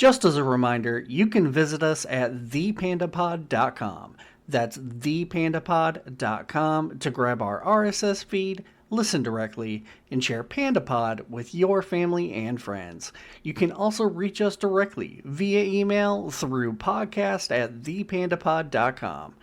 Just as a reminder, you can visit us at thepandapod.com. That's thepandapod.com to grab our RSS feed, listen directly, and share PandaPod with your family and friends. You can also reach us directly via email through podcast at thepandapod.com.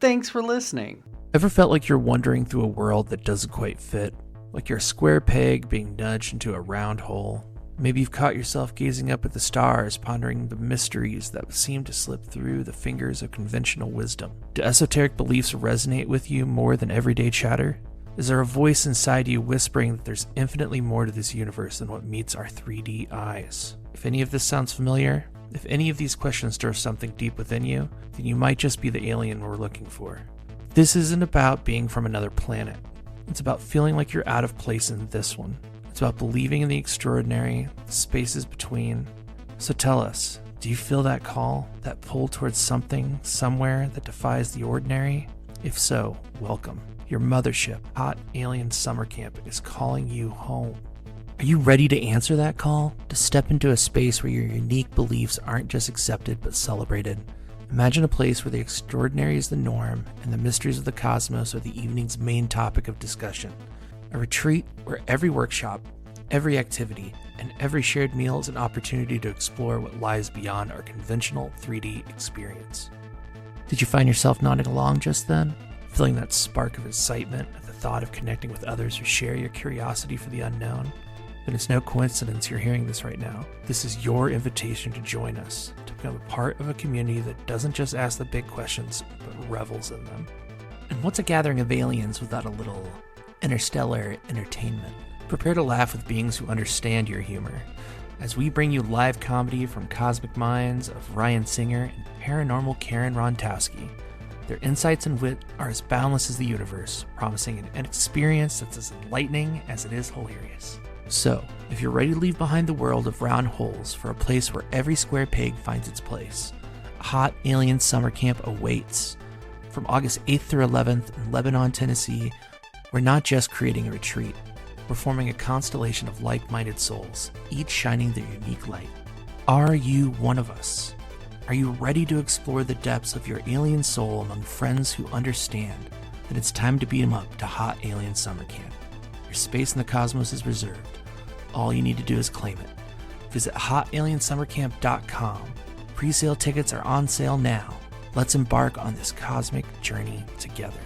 Thanks for listening. Ever felt like you're wandering through a world that doesn't quite fit? Like you're a square peg being nudged into a round hole? Maybe you've caught yourself gazing up at the stars, pondering the mysteries that seem to slip through the fingers of conventional wisdom. Do esoteric beliefs resonate with you more than everyday chatter? Is there a voice inside you whispering that there's infinitely more to this universe than what meets our 3D eyes? If any of this sounds familiar, if any of these questions stir something deep within you, then you might just be the alien we're looking for. This isn't about being from another planet. It's about feeling like you're out of place in this one. It's about believing in the extraordinary, the spaces between. So tell us, do you feel that call, that pull towards something, somewhere that defies the ordinary? If so, welcome. Your mothership, Hot Alien Summer Camp, is calling you home. Are you ready to answer that call? To step into a space where your unique beliefs aren't just accepted but celebrated? Imagine a place where the extraordinary is the norm and the mysteries of the cosmos are the evening's main topic of discussion. A retreat where every workshop, every activity, and every shared meal is an opportunity to explore what lies beyond our conventional 3D experience. Did you find yourself nodding along just then? Feeling that spark of excitement at the thought of connecting with others who share your curiosity for the unknown? Then it's no coincidence you're hearing this right now. This is your invitation to join us, to become a part of a community that doesn't just ask the big questions, but revels in them. And what's a gathering of aliens without a little interstellar entertainment? Prepare to laugh with beings who understand your humor, as we bring you live comedy from Cosmic Minds of Ryan Singer and Paranormal Karen Rontowski. Their insights and wit are as boundless as the universe, promising an experience that's as enlightening as it is hilarious. So, if you're ready to leave behind the world of round holes for a place where every square peg finds its place, a Hot Alien Summer Camp awaits. From August 8th through 11th in Lebanon, Tennessee, we're not just creating a retreat. We're forming a constellation of like-minded souls, each shining their unique light. Are you one of us? Are you ready to explore the depths of your alien soul among friends who understand that it's time to beat 'em up to Hot Alien Summer Camp? Your space in the cosmos is reserved. All you need to do is claim it. Visit HotAlienSummerCamp.com. Pre-sale tickets are on sale now. Let's embark on this cosmic journey together.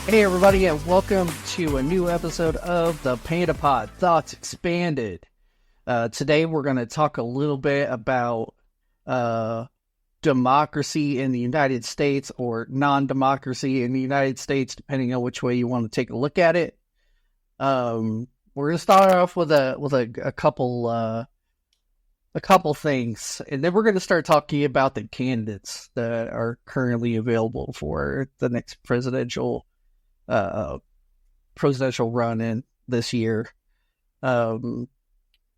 Hey everybody, and welcome to a new episode of the PandaPod Thoughts Expanded. Today we're going to talk a little bit about democracy in the United States, or non-democracy in the United States, depending on which way you want to take a look at it. We're going to start off with a couple things, and then we're going to start talking about the candidates that are currently available for the next presidential run in this year. In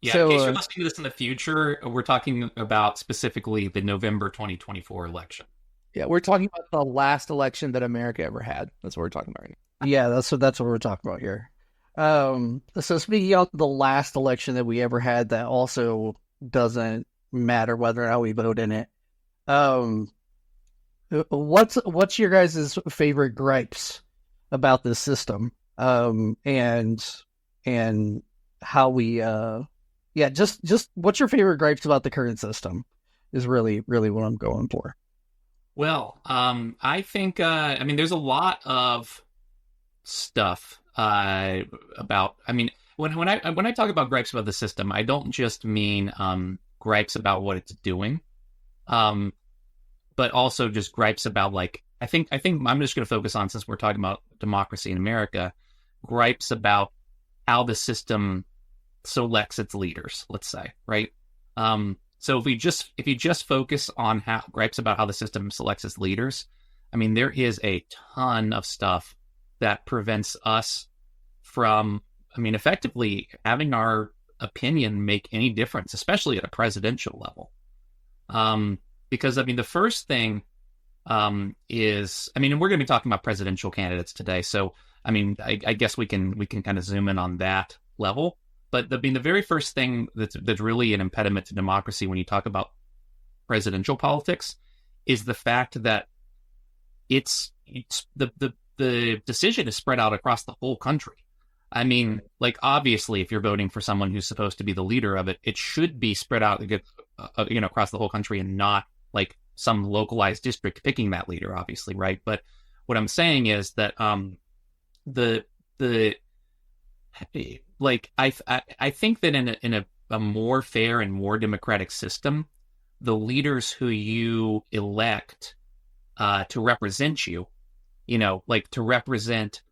case you're listening to this in the future, we're talking about specifically the November 2024 election. Yeah, we're talking about the last election that America ever had. That's what we're talking about right now. Yeah, that's what we're talking about here. So speaking of the last election that we ever had, that also doesn't matter whether or not we vote in it. What's your guys' favorite gripes about this system, and how we just what's your favorite gripes about the current system is really what I'm going for. Well, I think there's a lot of stuff about. When I talk about gripes about the system, I don't just mean gripes about what it's doing, but also just gripes about, like, I think I'm just going to focus on, since we're talking about democracy in America, gripes about how the system selects its leaders, let's say, right? So if you just focus on gripes about how the system selects its leaders, there is a ton of stuff that prevents us from, I mean, effectively having our opinion make any difference, especially at a presidential level. Because, I mean, the first thing is, I mean, and we're going to be talking about presidential candidates today. So, I mean, I guess we can kind of zoom in on that level. But I mean, the very first thing that's really an impediment to democracy when you talk about presidential politics is the fact that it's the decision is spread out across the whole country. I mean, like, obviously, if you're voting for someone who's supposed to be the leader of it, it should be spread out, across the whole country, and not like some localized district picking that leader, obviously, right? But what I'm saying is that I think that in a more fair and more democratic system, the leaders who you elect to represent you, like to represent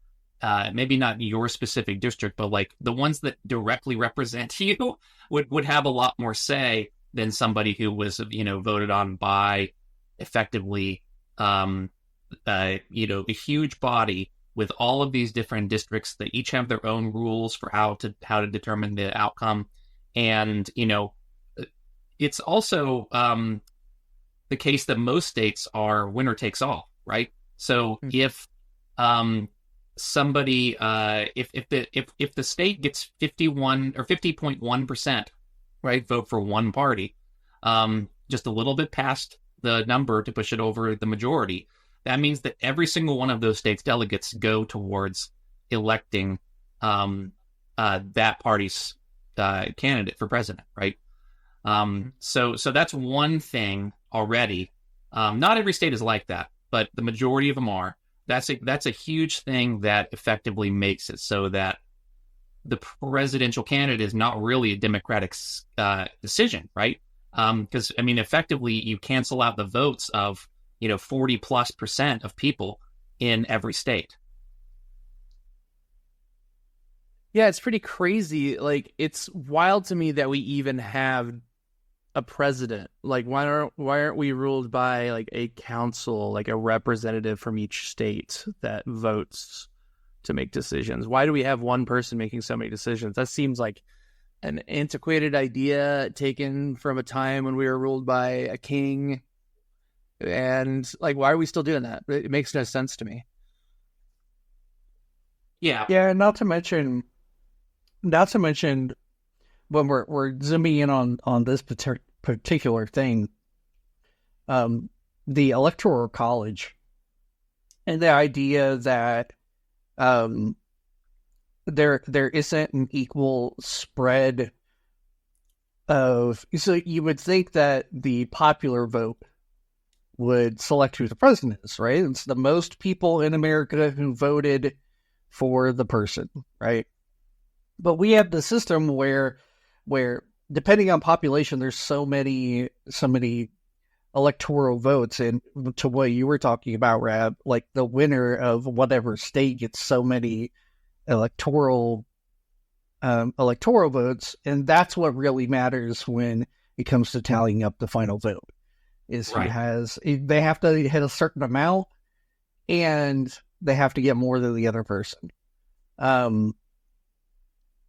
maybe not your specific district, but like the ones that directly represent you would have a lot more say than somebody who was, voted on by effectively, a huge body with all of these different districts that each have their own rules for how to determine the outcome. And, it's also the case that most states are winner takes all, right? So if somebody, if the state gets 51 or 50.1%, right, vote for one party, just a little bit past the number to push it over the majority, that means that every single one of those states' delegates go towards electing that party's candidate for president, right? So that's one thing already. Not every state is like that, but the majority of them are. That's a huge thing that effectively makes it so that the presidential candidate is not really a democratic decision, right? Because, I mean, effectively, you cancel out the votes of 40+% of people in every state. Yeah, it's pretty crazy. Like, it's wild to me that we even have a president. Like, why aren't we ruled by like a council, like a representative from each state that votes to make decisions? Why do we have one person making so many decisions? That seems like an antiquated idea taken from a time when we were ruled by a king. And like, why are we still doing that? It makes no sense to me. Yeah. Yeah, not to mention when we're zooming in on this particular thing, the Electoral College and the idea that there isn't an equal spread of, so you would think that the popular vote would select who the president is, right? It's the most people in America who voted for the person, right? But we have the system where depending on population, there's so many electoral votes, and to what you were talking about, Rab, like the winner of whatever state gets so many electoral votes, and that's what really matters when it comes to tallying up the final vote. Is right. They have to hit a certain amount, and they have to get more than the other person.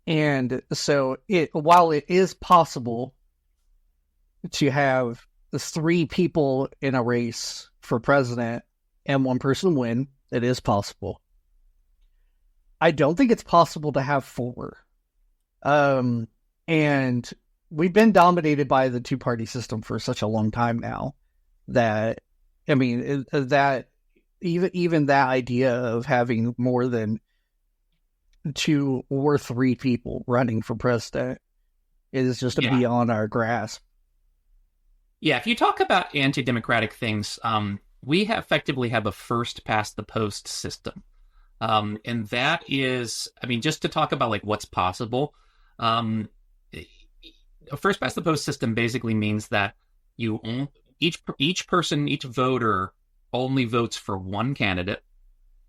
And so while it is possible to have the three people in a race for president and one person win, it is possible. I don't think it's possible to have four. And we've been dominated by the two-party system for such a long time now that, I mean, that even that idea of having more than two or three people running for president is just beyond our grasp. Yeah, if you talk about anti-democratic things, we effectively have a first past the post system. And that is, I mean, just to talk about like what's possible, a first past the post system basically means that each person, each voter only votes for one candidate,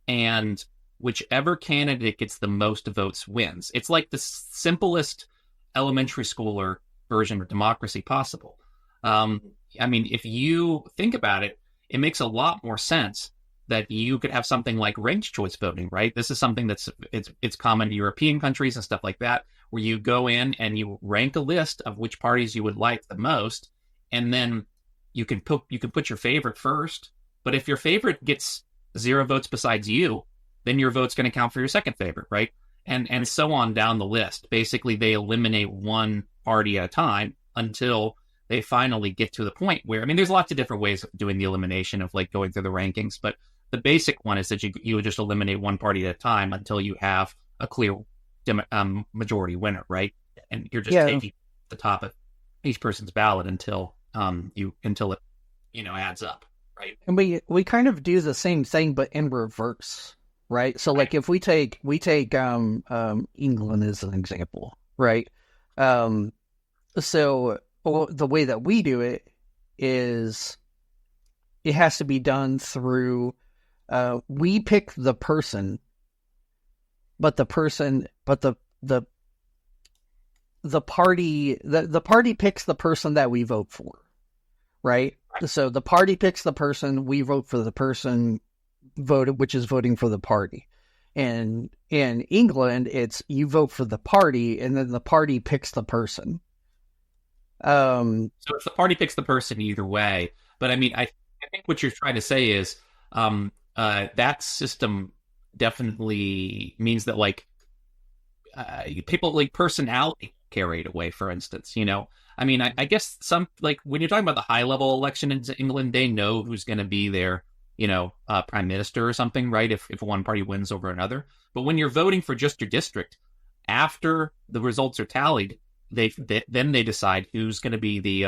and whichever candidate gets the most votes wins. It's like the simplest elementary schooler version of democracy possible. I mean, if you think about it, it makes a lot more sense that you could have something like ranked choice voting, right? This is something it's common in European countries and stuff like that, where you go in and you rank a list of which parties you would like the most, and then you can put your favorite first. But if your favorite gets 0 votes besides you, then your vote's going to count for your second favorite, right? And so on down the list. Basically, they eliminate one party at a time until they finally get to the point where, I mean, there's lots of different ways of doing the elimination of like going through the rankings, but the basic one is that you would just eliminate one party at a time until you have a clear majority winner, right? And you're just taking the top of each person's ballot until it adds up, right? And we kind of do the same thing, but in reverse, right? So like if we take England as an example, right? So the way that we do it is it has to be done through we pick the person, but the party picks the person that we vote for, right? So the party picks the person, we vote for the person voted, which is voting for the party. And in England, it's you vote for the party, and then the party picks the person. So it's the party picks the person either way. But I mean, I think what you're trying to say is that system definitely means that like people like personality carried away, for instance, I mean, I guess some, like when you're talking about the high level election in England, they know who's going to be their, prime minister or something, right? If one party wins over another. But when you're voting for just your district, after the results are tallied, then they decide who's going to be the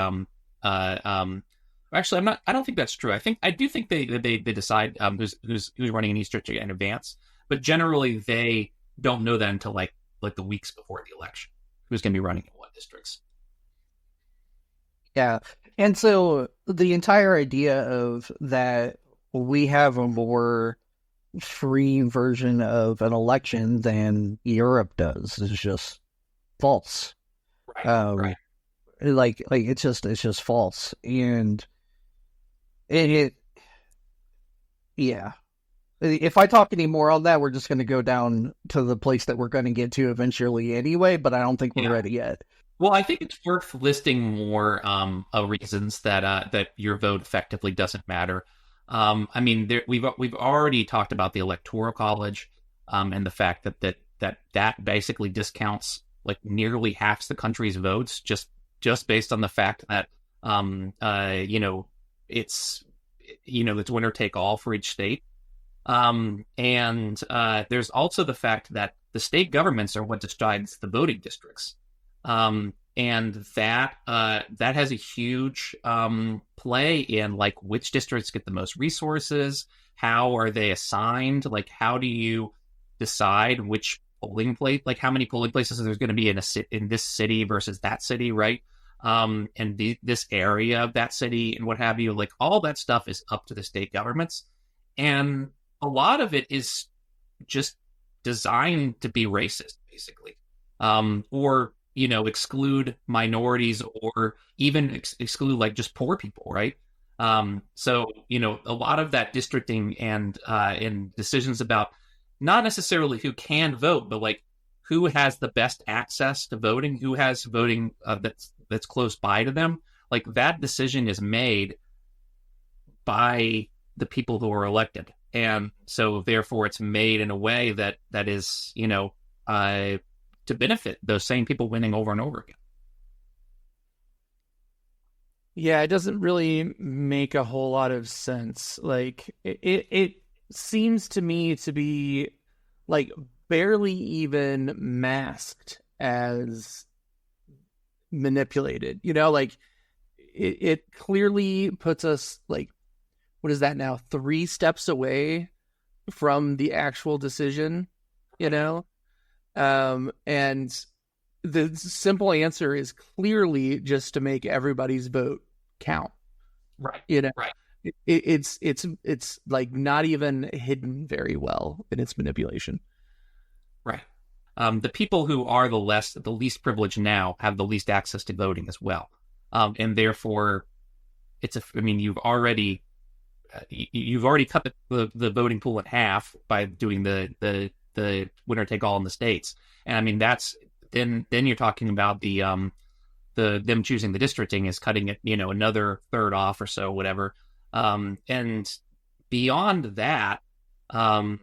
actually, I don't think that's true. I do think they decide who's running in each district in advance, but generally they don't know that until like the weeks before the election who's going to be running in what districts. Yeah, and so the entire idea of that we have a more free version of an election than Europe does is just false. Right. Like it's just false, and yeah. If I talk any more on that, we're just going to go down to the place that we're going to get to eventually anyway. But I don't think we're ready yet. Well, I think it's worth listing more reasons that your vote effectively doesn't matter. I mean, we've already talked about the Electoral College and the fact that basically discounts like nearly half the country's votes just based on the fact that it's winner take all for each state. And there's also the fact that the state governments are what decides the voting districts. And that has a huge play in like which districts get the most resources, how are they assigned, like how do you decide which polling place, like how many polling places there's going to be in this city versus that city, right? And this area of that city and what have you, like all that stuff is up to the state governments, and a lot of it is just designed to be racist, basically, or exclude minorities, or even exclude like just poor people, right? So a lot of that districting and decisions about not necessarily who can vote, but like who has the best access to voting, who has voting that's close by to them, like that decision is made by the people who are elected. And so therefore it's made in a way that is, to benefit those same people winning over and over again. Yeah, it doesn't really make a whole lot of sense. Like it seems to me to be like barely even masked as manipulated, like it clearly puts us like, what is that now, 3 steps away from the actual decision, and the simple answer is clearly just to make everybody's vote count, right? Right. It's like not even hidden very well in its manipulation, right? The people who are the least privileged now have the least access to voting as well, and therefore you've already you've already cut the voting pool in half by doing the winner take all in the states. And I mean, that's then you're talking about the them choosing the districting is cutting it, another third off or so, whatever. And beyond that, trying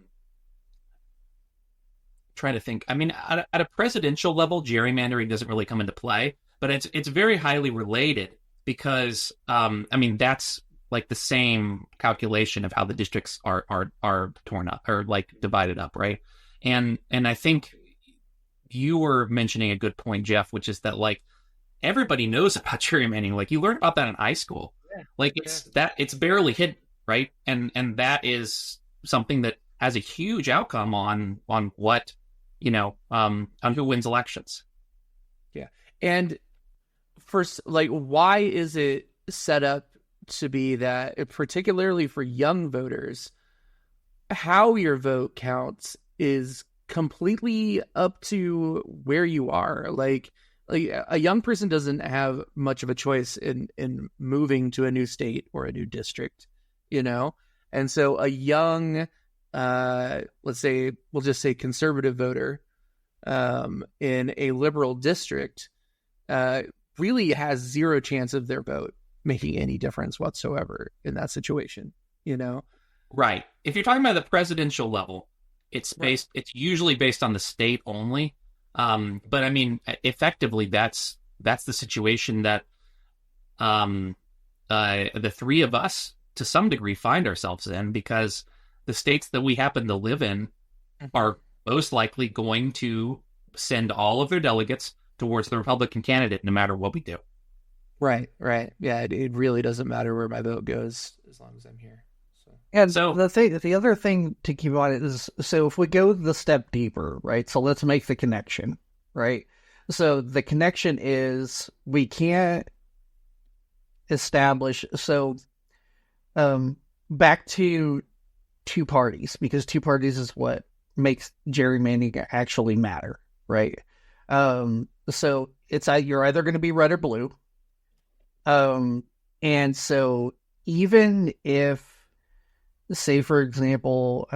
to think, I mean, at a presidential level, gerrymandering doesn't really come into play, but it's very highly related because, I mean, that's like the same calculation of how the districts are torn up or like divided up, right? And I think you were mentioning a good point, Jeff, which is that like everybody knows about gerrymandering. Like you learn about that in high school. Yeah. Like it's barely hidden, right? And that is something that has a huge outcome on what, on who wins elections. Yeah. And first, like, why is it set up to be that, particularly for young voters, how your vote counts is completely up to where you are. Like a young person doesn't have much of a choice in moving to a new state or a new district, And so a young, let's say, we'll just say conservative voter in a liberal district really has zero chance of their vote making any difference whatsoever in that situation, Right. If you're talking about the presidential level, it's usually based on the state only. But I mean, effectively, that's the situation that the three of us, to some degree, find ourselves in, because the states that we happen to live in are most likely going to send all of their delegates towards the Republican candidate, no matter what we do. Right. Yeah, it really doesn't matter where my vote goes as long as I'm here. And so the other thing to keep in mind is, so if we go the step deeper, right? So let's make the connection, right? So the connection is we can't establish, back to two parties, because two parties is what makes gerrymandering actually matter, right? So it's you're either going to be red or blue. And so even if, say, for example,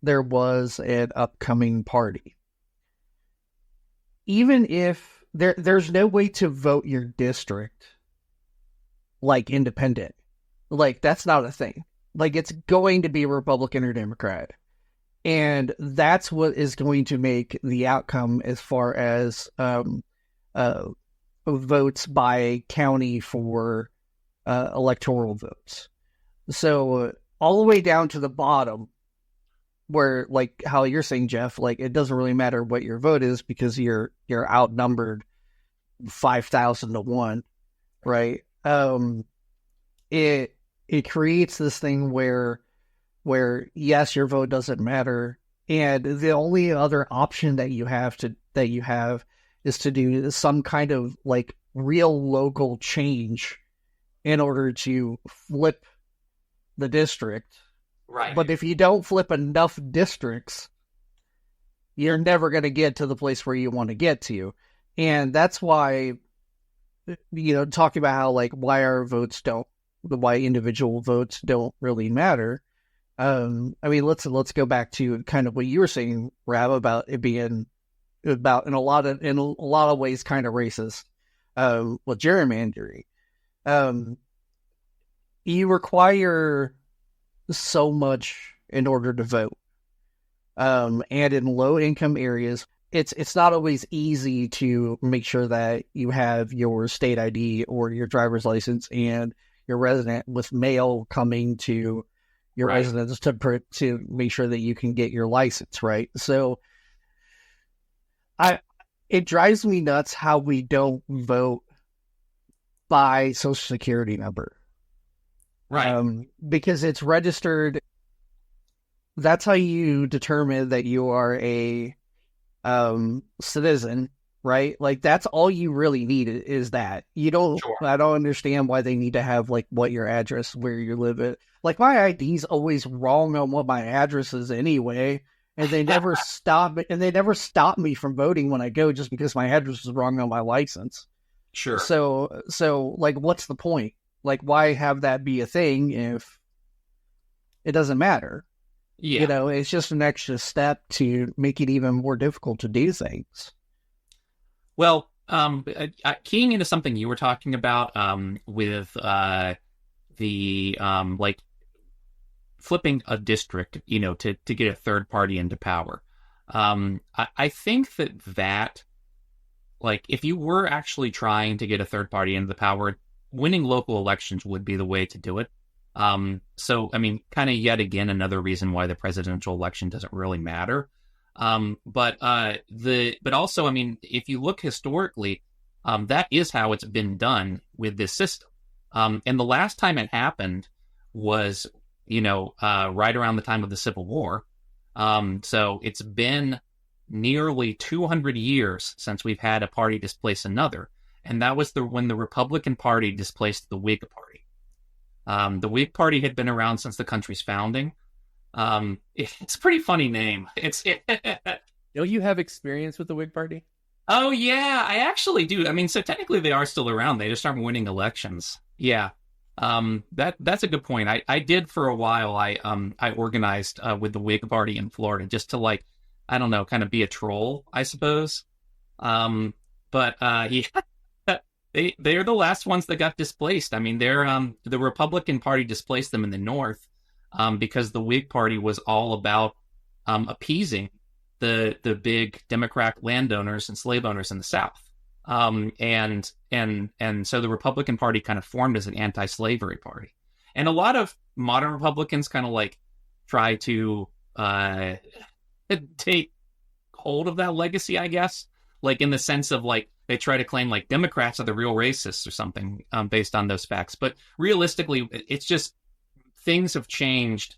there was an upcoming party, even if there's no way to vote your district like independent, like that's not a thing. Like it's going to be Republican or Democrat. And that's what is going to make the outcome as far as votes by county for electoral votes. So all the way down to the bottom, where, like how you're saying, Jeff, like it doesn't really matter what your vote is because you're outnumbered 5,000 to 1, right? It creates this thing where yes, your vote doesn't matter, and the only other option that you have is to do some kind of like real local change in order to flip the district. Right. But if you don't flip enough districts, you're never going to get to the place where you want to get to. And that's why, talking about how like why individual votes don't really matter. I mean, let's go back to kind of what you were saying, Rab, about it being about in a lot of ways kind of racist. With gerrymandering, you require so much in order to vote, and in low income areas, it's not always easy to make sure that you have your state ID or your driver's license and your resident with mail coming to your residence to make sure that you can get your license, right? So it drives me nuts how we don't vote by Social Security number. Right. Because it's registered. That's how you determine that you are a citizen, right? Like that's all you really need is that. You don't. Sure. I don't understand why they need to have like what your address, where you live at. Like my ID's always wrong on what my address is anyway, and they never stop it. And they never stop me from voting when I go just because my address is wrong on my license. Sure. So like, what's the point? Like, why have that be a thing if it doesn't matter. Yeah. You know, it's just an extra step to make it even more difficult to do things. Well, keying into something you were talking about with the like flipping a district, you know, to get a third party into power. I think that like if you were actually trying to get a third party into the power, winning local elections would be the way to do it. So I mean, kind of yet again another reason why the presidential election doesn't really matter. But also, I mean, if you look historically, that is how it's been done with this system. And the last time it happened was, you know, right around the time of the Civil War. So it's been nearly 200 years since we've had a party displace another. And that was when the Republican Party displaced the Whig Party. The Whig Party had been around since the country's founding. It's a pretty funny name. Don't you have experience with the Whig Party? Oh yeah, I actually do. I mean, so technically they are still around. They just aren't winning elections. Yeah. That's a good point. I did for a while. I organized with the Whig Party in Florida just to like, I don't know, kind of be a troll, I suppose. But yeah, they're the last ones that got displaced. I mean, the Republican Party displaced them in the North because the Whig Party was all about appeasing the big Democrat landowners and slave owners in the South. And so the Republican Party kind of formed as an anti-slavery party. And a lot of modern Republicans kind of like try to take hold of that legacy, I guess, like in the sense of like they try to claim like Democrats are the real racists or something based on those facts. But realistically, it's just things have changed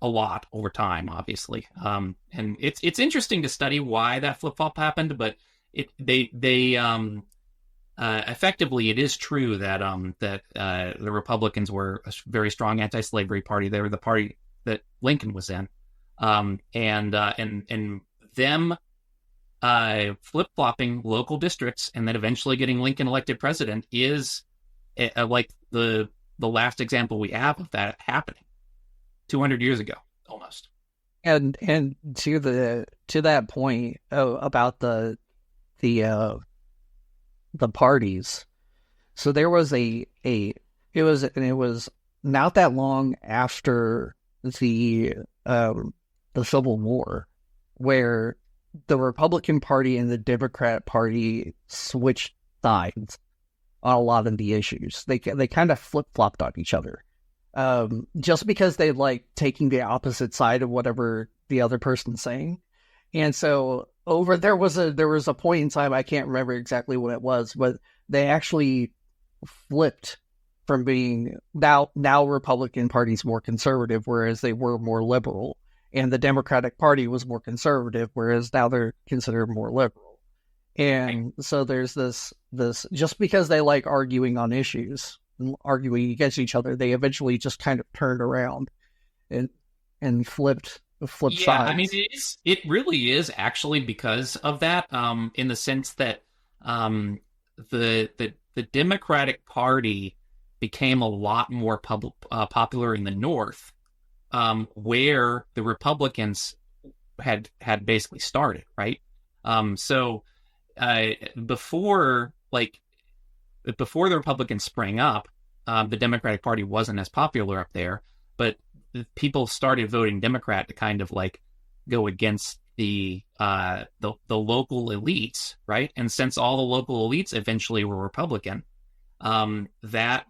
a lot over time, obviously. And it's interesting to study why that flip-flop happened, but effectively it is true that the Republicans were a very strong anti-slavery party. They were the party that Lincoln was in. And them flip-flopping local districts and then eventually getting Lincoln elected president is like the last example we have of that happening 200 years ago, almost. And to that point about the parties, so there was it was not that long after the Civil War where the Republican Party and the Democrat Party switched sides on a lot of the issues. They kind of flip-flopped on each other. Just because they like taking the opposite side of whatever the other person's saying. And so there was a point in time, I can't remember exactly what it was, but they actually flipped from being now Republican Party's more conservative, whereas they were more liberal, and the Democratic Party was more conservative, whereas now they're considered more liberal. And so there's this just because they like arguing on issues, arguing against each other, they eventually just kind of turned around and flipped sides. I mean, it really is actually because of that, in the sense that the Democratic Party became a lot more popular in the North, where the Republicans had basically started, right? So before the Republicans sprang up, the Democratic Party wasn't as popular up there, but people started voting Democrat to kind of like go against the local elites, right? And since all the local elites eventually were Republican, that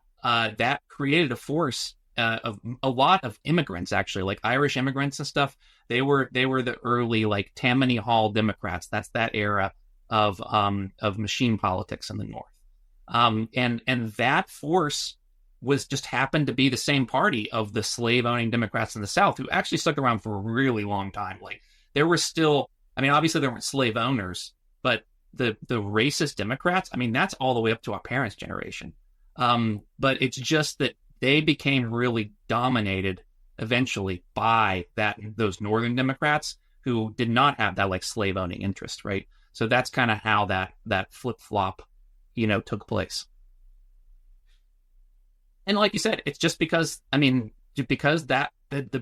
created a force of a lot of immigrants, actually, like Irish immigrants and stuff. They were the early like Tammany Hall Democrats. That's that era of machine politics in the North. And that force was just happened to be the same party of the slave-owning Democrats in the South, who actually stuck around for a really long time. Like there were still, I mean, obviously there weren't slave owners, but the racist Democrats, I mean, that's all the way up to our parents' generation. But it's just that they became really dominated eventually by those Northern Democrats who did not have that like slave-owning interest, right? So that's kind of how that flip-flop, took place. And like you said, it's just because, I mean, because that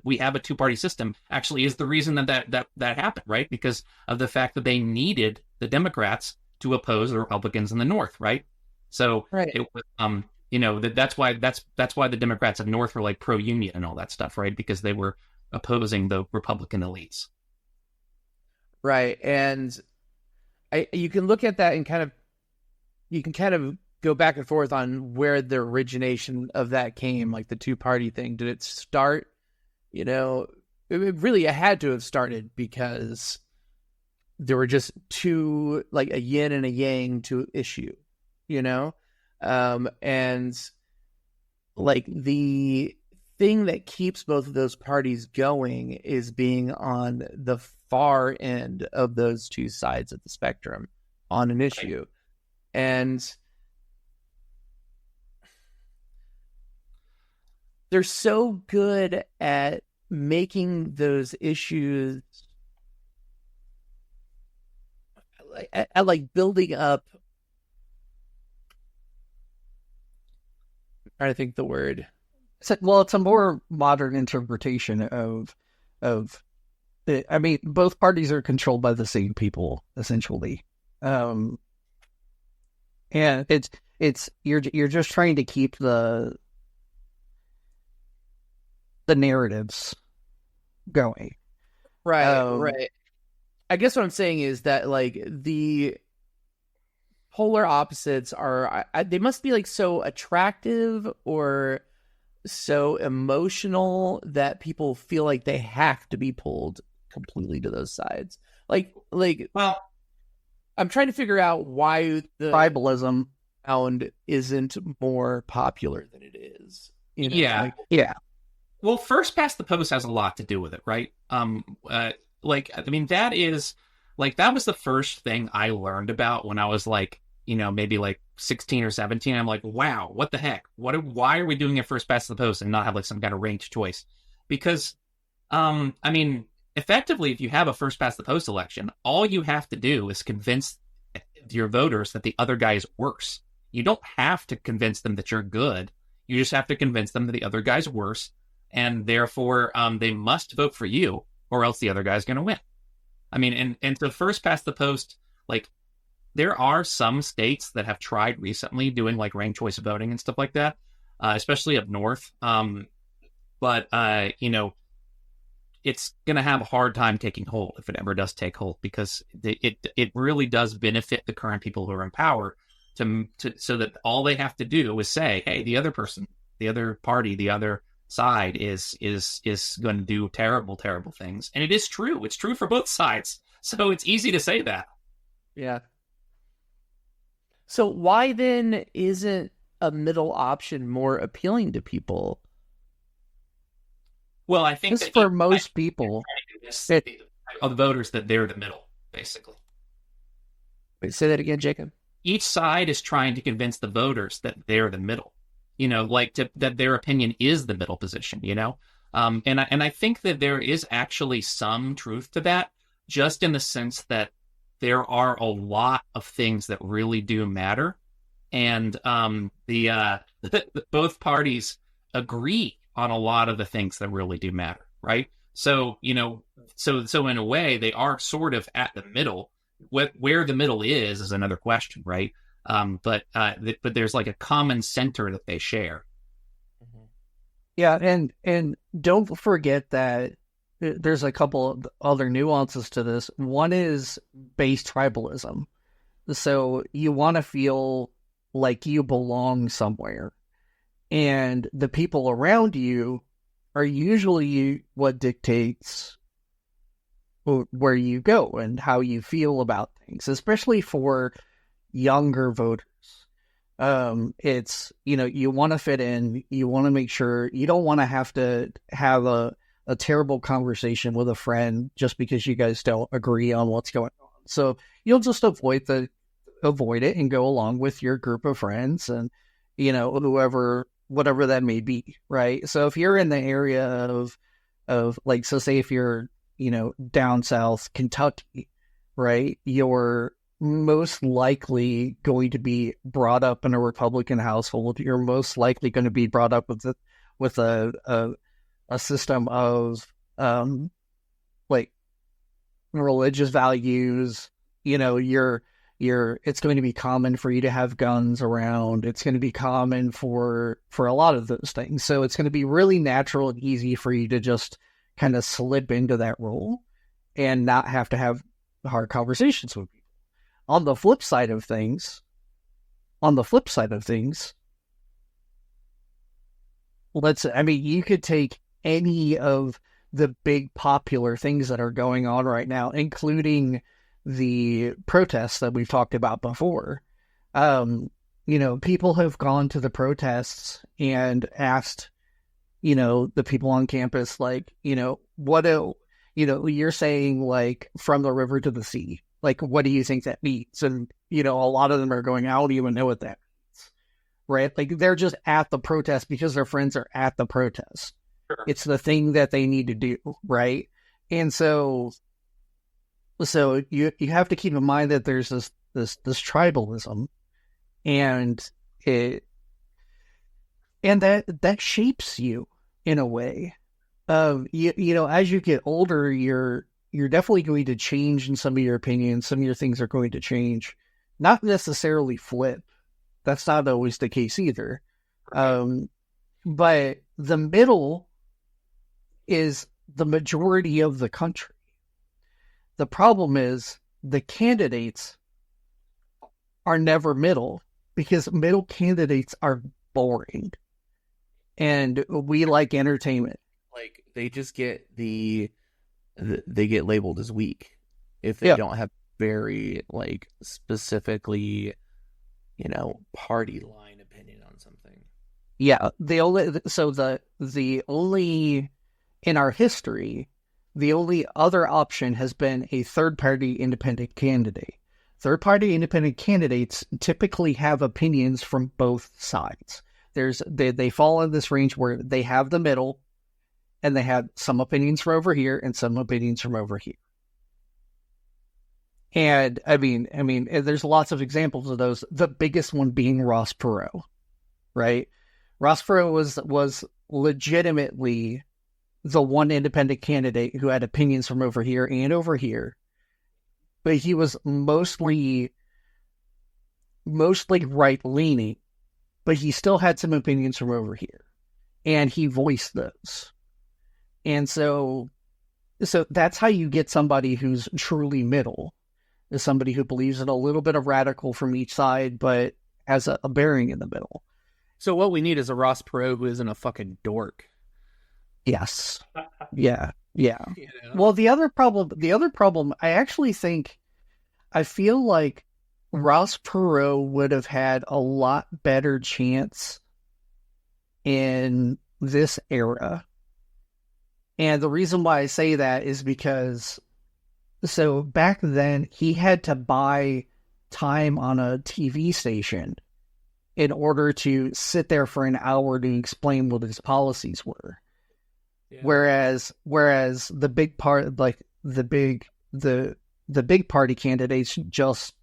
we have a two-party system actually is the reason that happened, right? Because of the fact that they needed the Democrats to oppose the Republicans in the North, right? So Right. it was, that's why the Democrats in the North were like pro-union and all that stuff, right? Because they were opposing the Republican elites. Right. And you can look at that and you can kind of go back and forth on where the origination of that came, like the two-party thing. Did it start, it really had to have started because there were just two, like a yin and a yang to issue, and like the thing that keeps both of those parties going is being on the far end of those two sides of the spectrum on an issue. And they're so good at making those issues at like building up. I'm trying to think the word. It's a more modern interpretation of both parties are controlled by the same people, essentially. And you're just trying to keep the narratives going. Right. I guess what I'm saying is that like the polar opposites are, they must be like so attractive or so emotional that people feel like they have to be pulled completely to those sides. Well, I'm trying to figure out why the tribalism sound isn't more popular than it is. Yeah. Well, first past the post has a lot to do with it, right? That was the first thing I learned about when I was like, maybe like 16 or 17. I'm like, wow, what the heck? Why are we doing it first past the post and not have like some kind of ranked choice? Because, effectively, if you have a first past the post election, all you have to do is convince your voters that the other guy is worse. You don't have to convince them that you're good. You just have to convince them that the other guy's worse. And therefore, they must vote for you, or else the other guy's going to win. And so first past the post, like, there are some states that have tried recently doing like ranked choice voting and stuff like that, especially up north. But it's going to have a hard time taking hold if it ever does take hold, because it really does benefit the current people who are in power so that all they have to do is say, hey, the other person, the other party, the other side is going to do terrible, terrible things. And it is true. It's true for both sides. So it's easy to say that. Yeah. So why then isn't a middle option more appealing to people? Well, I think that for most people, the voters that they're the middle, basically. Wait, say that again, Jacob. Each side is trying to convince the voters that they're the middle. That their opinion is the middle position, and I think that there is actually some truth to that, just in the sense that there are a lot of things that really do matter, and both parties agree on a lot of the things that really do matter, right? So so in a way they are sort of at the middle. Where the middle is another question, right? But there's like a common center that they share. Yeah, and don't forget that there's a couple of other nuances to this. One is base tribalism. So you want to feel like you belong somewhere. And the people around you are usually what dictates where you go and how you feel about things, especially for younger voters. It's, you want to fit in, you want to make sure, you don't want to have a terrible conversation with a friend just because you guys don't agree on what's going on. So you'll just avoid it and go along with your group of friends and, whatever that may be, right? So if you're in the area of like, so say if you're, down south Kentucky, right, you're most likely going to be brought up in a Republican household. You're most likely going to be brought up with a a system of like religious values. It's going to be common for you to have guns around. It's going to be common for a lot of those things. So it's going to be really natural and easy for you to just kind of slip into that role and not have to have hard conversations with people. On the flip side of things, you could take any of the big popular things that are going on right now, including the protests that we've talked about before. People have gone to the protests and asked, the people on campus, like, you're saying, like, from the river to the sea. Like, what do you think that means? And, a lot of them are going, I don't even know what that means. Right? Like, they're just at the protest because their friends are at the protest. Sure. It's the thing that they need to do, right? And so you have to keep in mind that there's this tribalism, and that shapes you in a way. As you get older, you're definitely going to change in some of your opinions. Some of your things are going to change, not necessarily flip. That's not always the case either. But the middle is the majority of the country. The problem is the candidates are never middle, because middle candidates are boring, and we like entertainment. Like, they just get they get labeled as weak if they don't have very, like, specifically, party line opinion on something. Yeah, the only in our history, the only other option has been a third-party independent candidate. Third-party independent candidates typically have opinions from both sides. They fall in this range where they have the middle, and they have some opinions from over here and some opinions from over here. And I mean, there's lots of examples of those. The biggest one being Ross Perot, right? Ross Perot was legitimately the one independent candidate who had opinions from over here and over here, but he was mostly right-leaning, but he still had some opinions from over here, and he voiced those. And so that's how you get somebody who's truly middle, is somebody who believes in a little bit of radical from each side, but has a bearing in the middle. So what we need is a Ross Perot who isn't a fucking dork. Yes. Yeah. Well, the other problem, I feel like Ross Perot would have had a lot better chance in this era. And the reason why I say that is because, so back then he had to buy time on a TV station in order to sit there for an hour to explain what his policies were. Yeah. Whereas the big part, like the big party candidates, just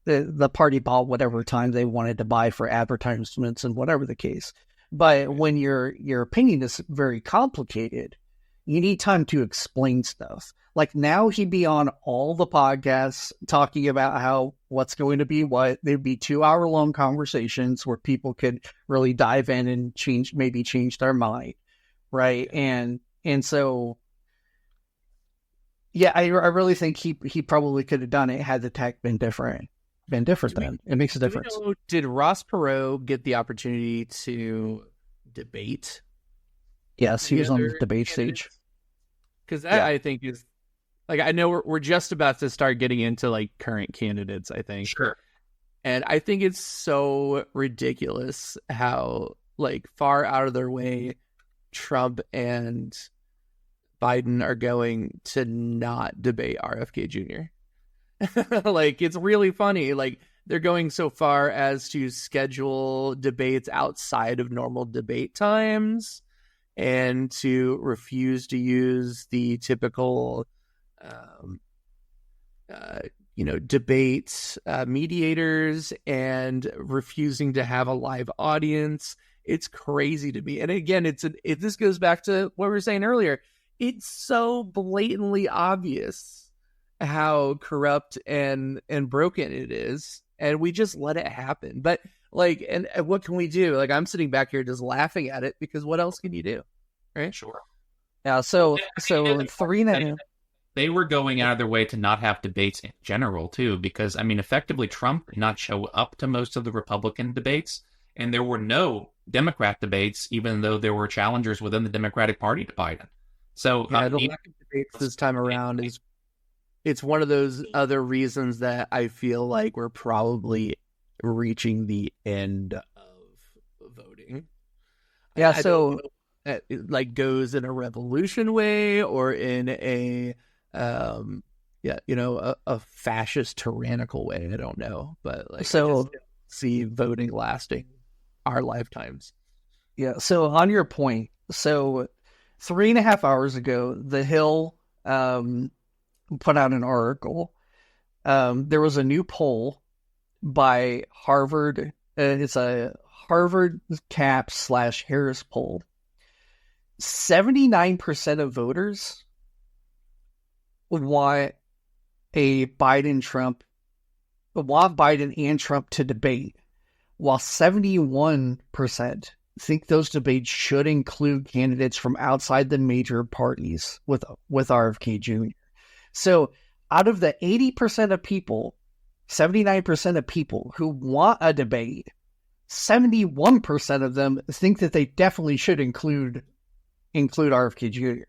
the party bought whatever time they wanted to buy for advertisements and whatever the case. But when your opinion is very complicated, you need time to explain stuff. Like, now he'd be on all the podcasts talking about how what's going to be what. There'd be 2-hour-long conversations where people could really dive in and change their mind. Right. And so, yeah, I really think he probably could have done it had the tech been different then. It makes a difference. Did Ross Perot get the opportunity to debate? Yes, he was on the debate stage. Because that, I think, is, like, I know we're just about to start getting into, like, current candidates, I think. Sure. And I think it's so ridiculous how, like, far out of their way Trump and Biden are going to not debate RFK Jr. Like, it's really funny. Like, they're going so far as to schedule debates outside of normal debate times and to refuse to use the typical, debate mediators, and refusing to have a live audience. It's crazy to me. And again, this goes back to what we were saying earlier. It's so blatantly obvious how corrupt and broken it is, and we just let it happen. But like, and what can we do? Like, I'm sitting back here just laughing at it, because what else can you do, right? Sure. Yeah. So I mean, 3.5. they were going out of their way to not have debates in general, too, because, I mean, effectively, Trump did not show up to most of the Republican debates, and there were no Democrat debates, even though there were challengers within the Democratic Party to Biden. So, the lack of debates this time around it's one of those other reasons that I feel like we're probably reaching the end of voting. Yeah. I So don't know if it like goes in a revolution way or in a a fascist tyrannical way. I don't know, but like, So- I just don't see voting lasting our lifetimes. yeah. So on your point, so 3.5 hours ago, The Hill put out an article. There was a new poll by Harvard. It's a Harvard Cap / Harris poll. 79% of voters would want Biden and Trump to debate, while 71% think those debates should include candidates from outside the major parties with RFK Jr. So out of the 80% of people, 79% of people who want a debate, 71% of them think that they definitely should include RFK Jr.,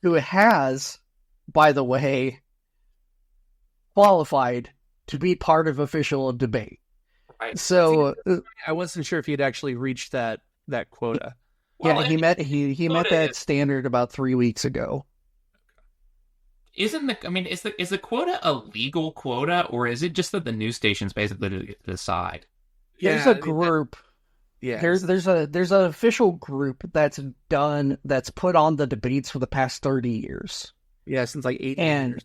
who has, by the way, qualified to be part of official debate. Right. So I wasn't sure if he'd actually reached that quota. Well, yeah, he met that standard about 3 weeks ago. is the quota a legal quota, or is it just that the news stations basically decide? There's a group. Yeah, There's an official group that's put on the debates for the past 30 years. yeah, since like 8 And years.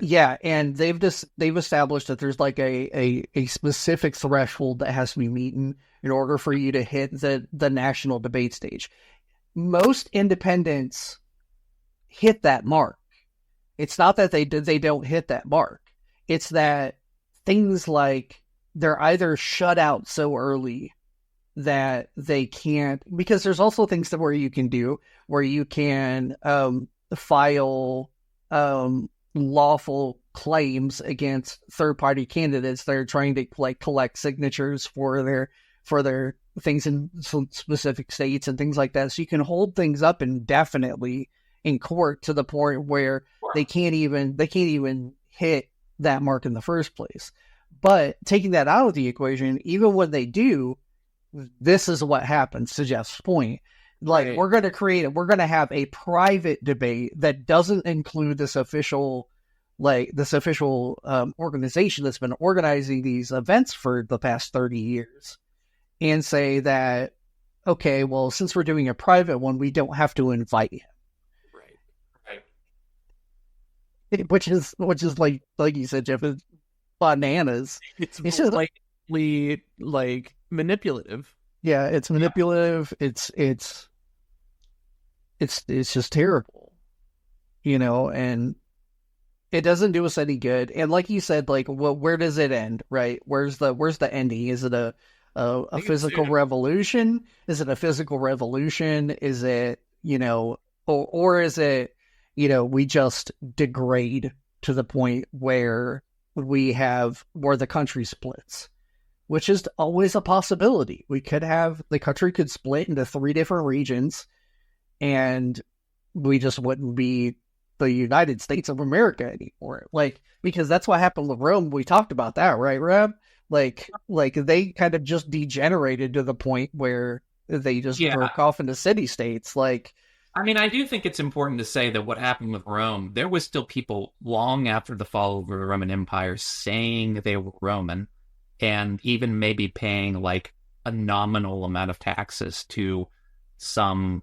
yeah, and they've established that there's like a specific threshold that has to be meeting in order for you to hit the national debate stage. Most independents hit that mark. It's not that they don't hit that mark. It's that things like they're either shut out so early that they can't, because there's also things that where you can file lawful claims against third-party candidates that are trying to like collect signatures for their things in some specific states and things like that. So you can hold things up indefinitely in court to the point where they can't even hit that mark in the first place. But taking that out of the equation, even when they do, this is what happens, to Jeff's point. Like, Right. we're going to have a private debate that doesn't include this official organization that's been organizing these events for the past 30 years, and say that, okay, well, since we're doing a private one, we don't have to invite him. Right. Which is like you said, Jeff, is bananas. It's It's just blatantly like manipulative. Yeah, it's manipulative. It's just terrible, and it doesn't do us any good. And like you said, like, where does it end? Right? Where's the ending? Is it a physical revolution? Is it a physical revolution? Is it, or is it, we just degrade to the point where the country splits, which is always a possibility. The country could split into 3 different regions, and we just wouldn't be the United States of America anymore. Like, because that's what happened with Rome. We talked about that, right, Rob? Like they kind of just degenerated to the point where they just broke off into city-states. Like, I mean, I do think it's important to say that what happened with Rome, there was still people long after the fall of the Roman Empire saying they were Roman, and even maybe paying like a nominal amount of taxes to some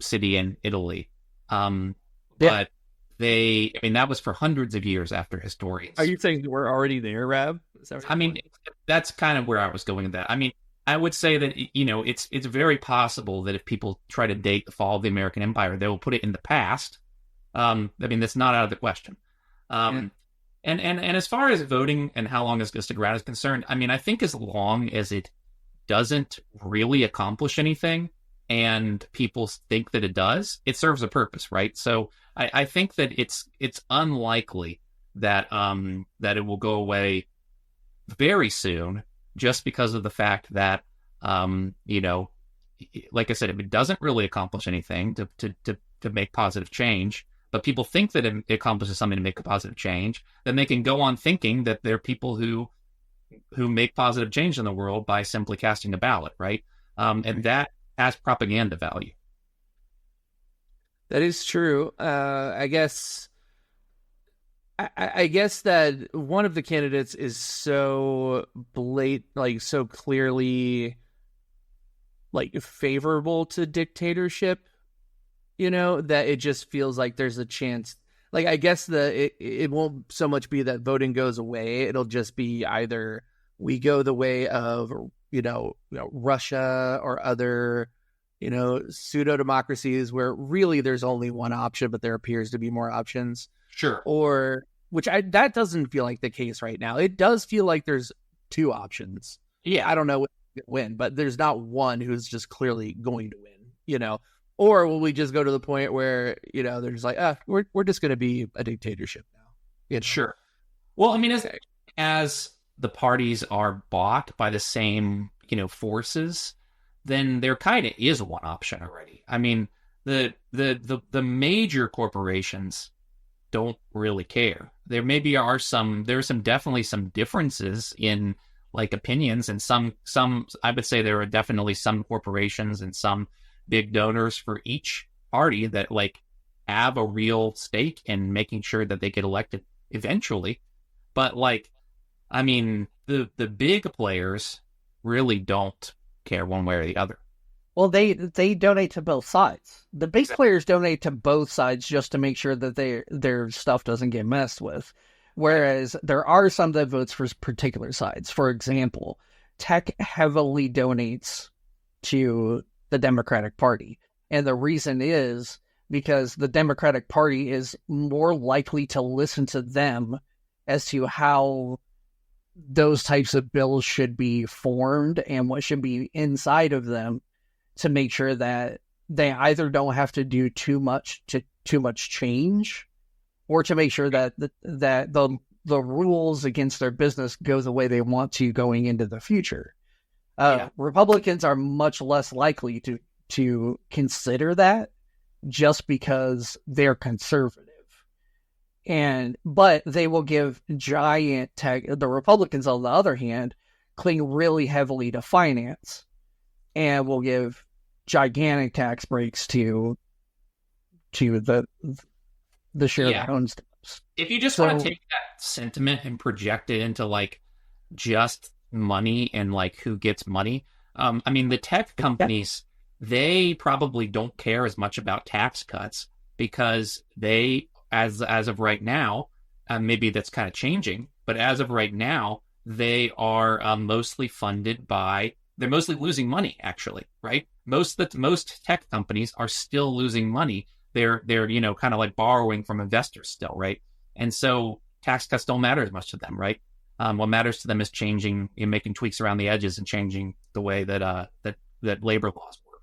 city in Italy. But that was for hundreds of years after historians. Are you saying we're already there, Rab? I mean, that's kind of where I was going with that. I mean, I would say that it's very possible that if people try to date the fall of the American Empire, they will put it in the past. I mean, that's not out of the question. And as far as voting and how long this goes to ground is concerned, I mean, I think as long as it doesn't really accomplish anything, and people think that it does, it serves a purpose, right? So I think that it's unlikely that that it will go away very soon, just because of the fact that like I said, if it doesn't really accomplish anything to make positive change, but people think that it accomplishes something to make a positive change, then they can go on thinking that there are people who make positive change in the world by simply casting a ballot, right? And that has propaganda value. That is true. I guess that one of the candidates is so so clearly favorable to dictatorship, that it just feels like there's a chance. I guess it won't so much be that voting goes away. It'll just be either we go the way of, Russia or other, pseudo democracies where really there's only one option, but there appears to be more options. Sure. Or that doesn't feel like the case right now. It does feel like there's two options. Yeah. I don't know what to win, but there's not one who's just clearly going to win, Or will we just go to the point where, they're just like, we're just going to be a dictatorship now? Sure. Well, I mean, as the parties are bought by the same, forces, then there kind of is one option already. I mean, the major corporations don't really care. There there's definitely some differences in opinions, and some I would say there are definitely some corporations and some big donors for each party that have a real stake in making sure that they get elected eventually. But I mean, the big players really don't care one way or the other. Well, they donate to both sides. The big players donate to both sides just to make sure that their stuff doesn't get messed with. Whereas there are some that votes for particular sides. For example, tech heavily donates to the Democratic Party. And the reason is because the Democratic Party is more likely to listen to them as to how those types of bills should be formed and what should be inside of them, to make sure that they either don't have to do too much change, or to make sure that the rules against their business go the way they want to going into the future. Republicans are much less likely to consider that, just because they're conservative. But they will give giant tech. The Republicans, on the other hand, cling really heavily to finance, and will give gigantic tax breaks to the share that owns them. If you just want to take that sentiment and project it into just money and who gets money, I mean, the tech companies, they probably don't care as much about tax cuts, because they, as of right now, maybe that's kind of changing, but as of right now, they are mostly funded by. They're mostly losing money, actually, right? Most tech companies are still losing money. They're kind of borrowing from investors still, right? And so tax cuts don't matter as much to them, right? What matters to them is changing, making tweaks around the edges and changing the way that labor laws work.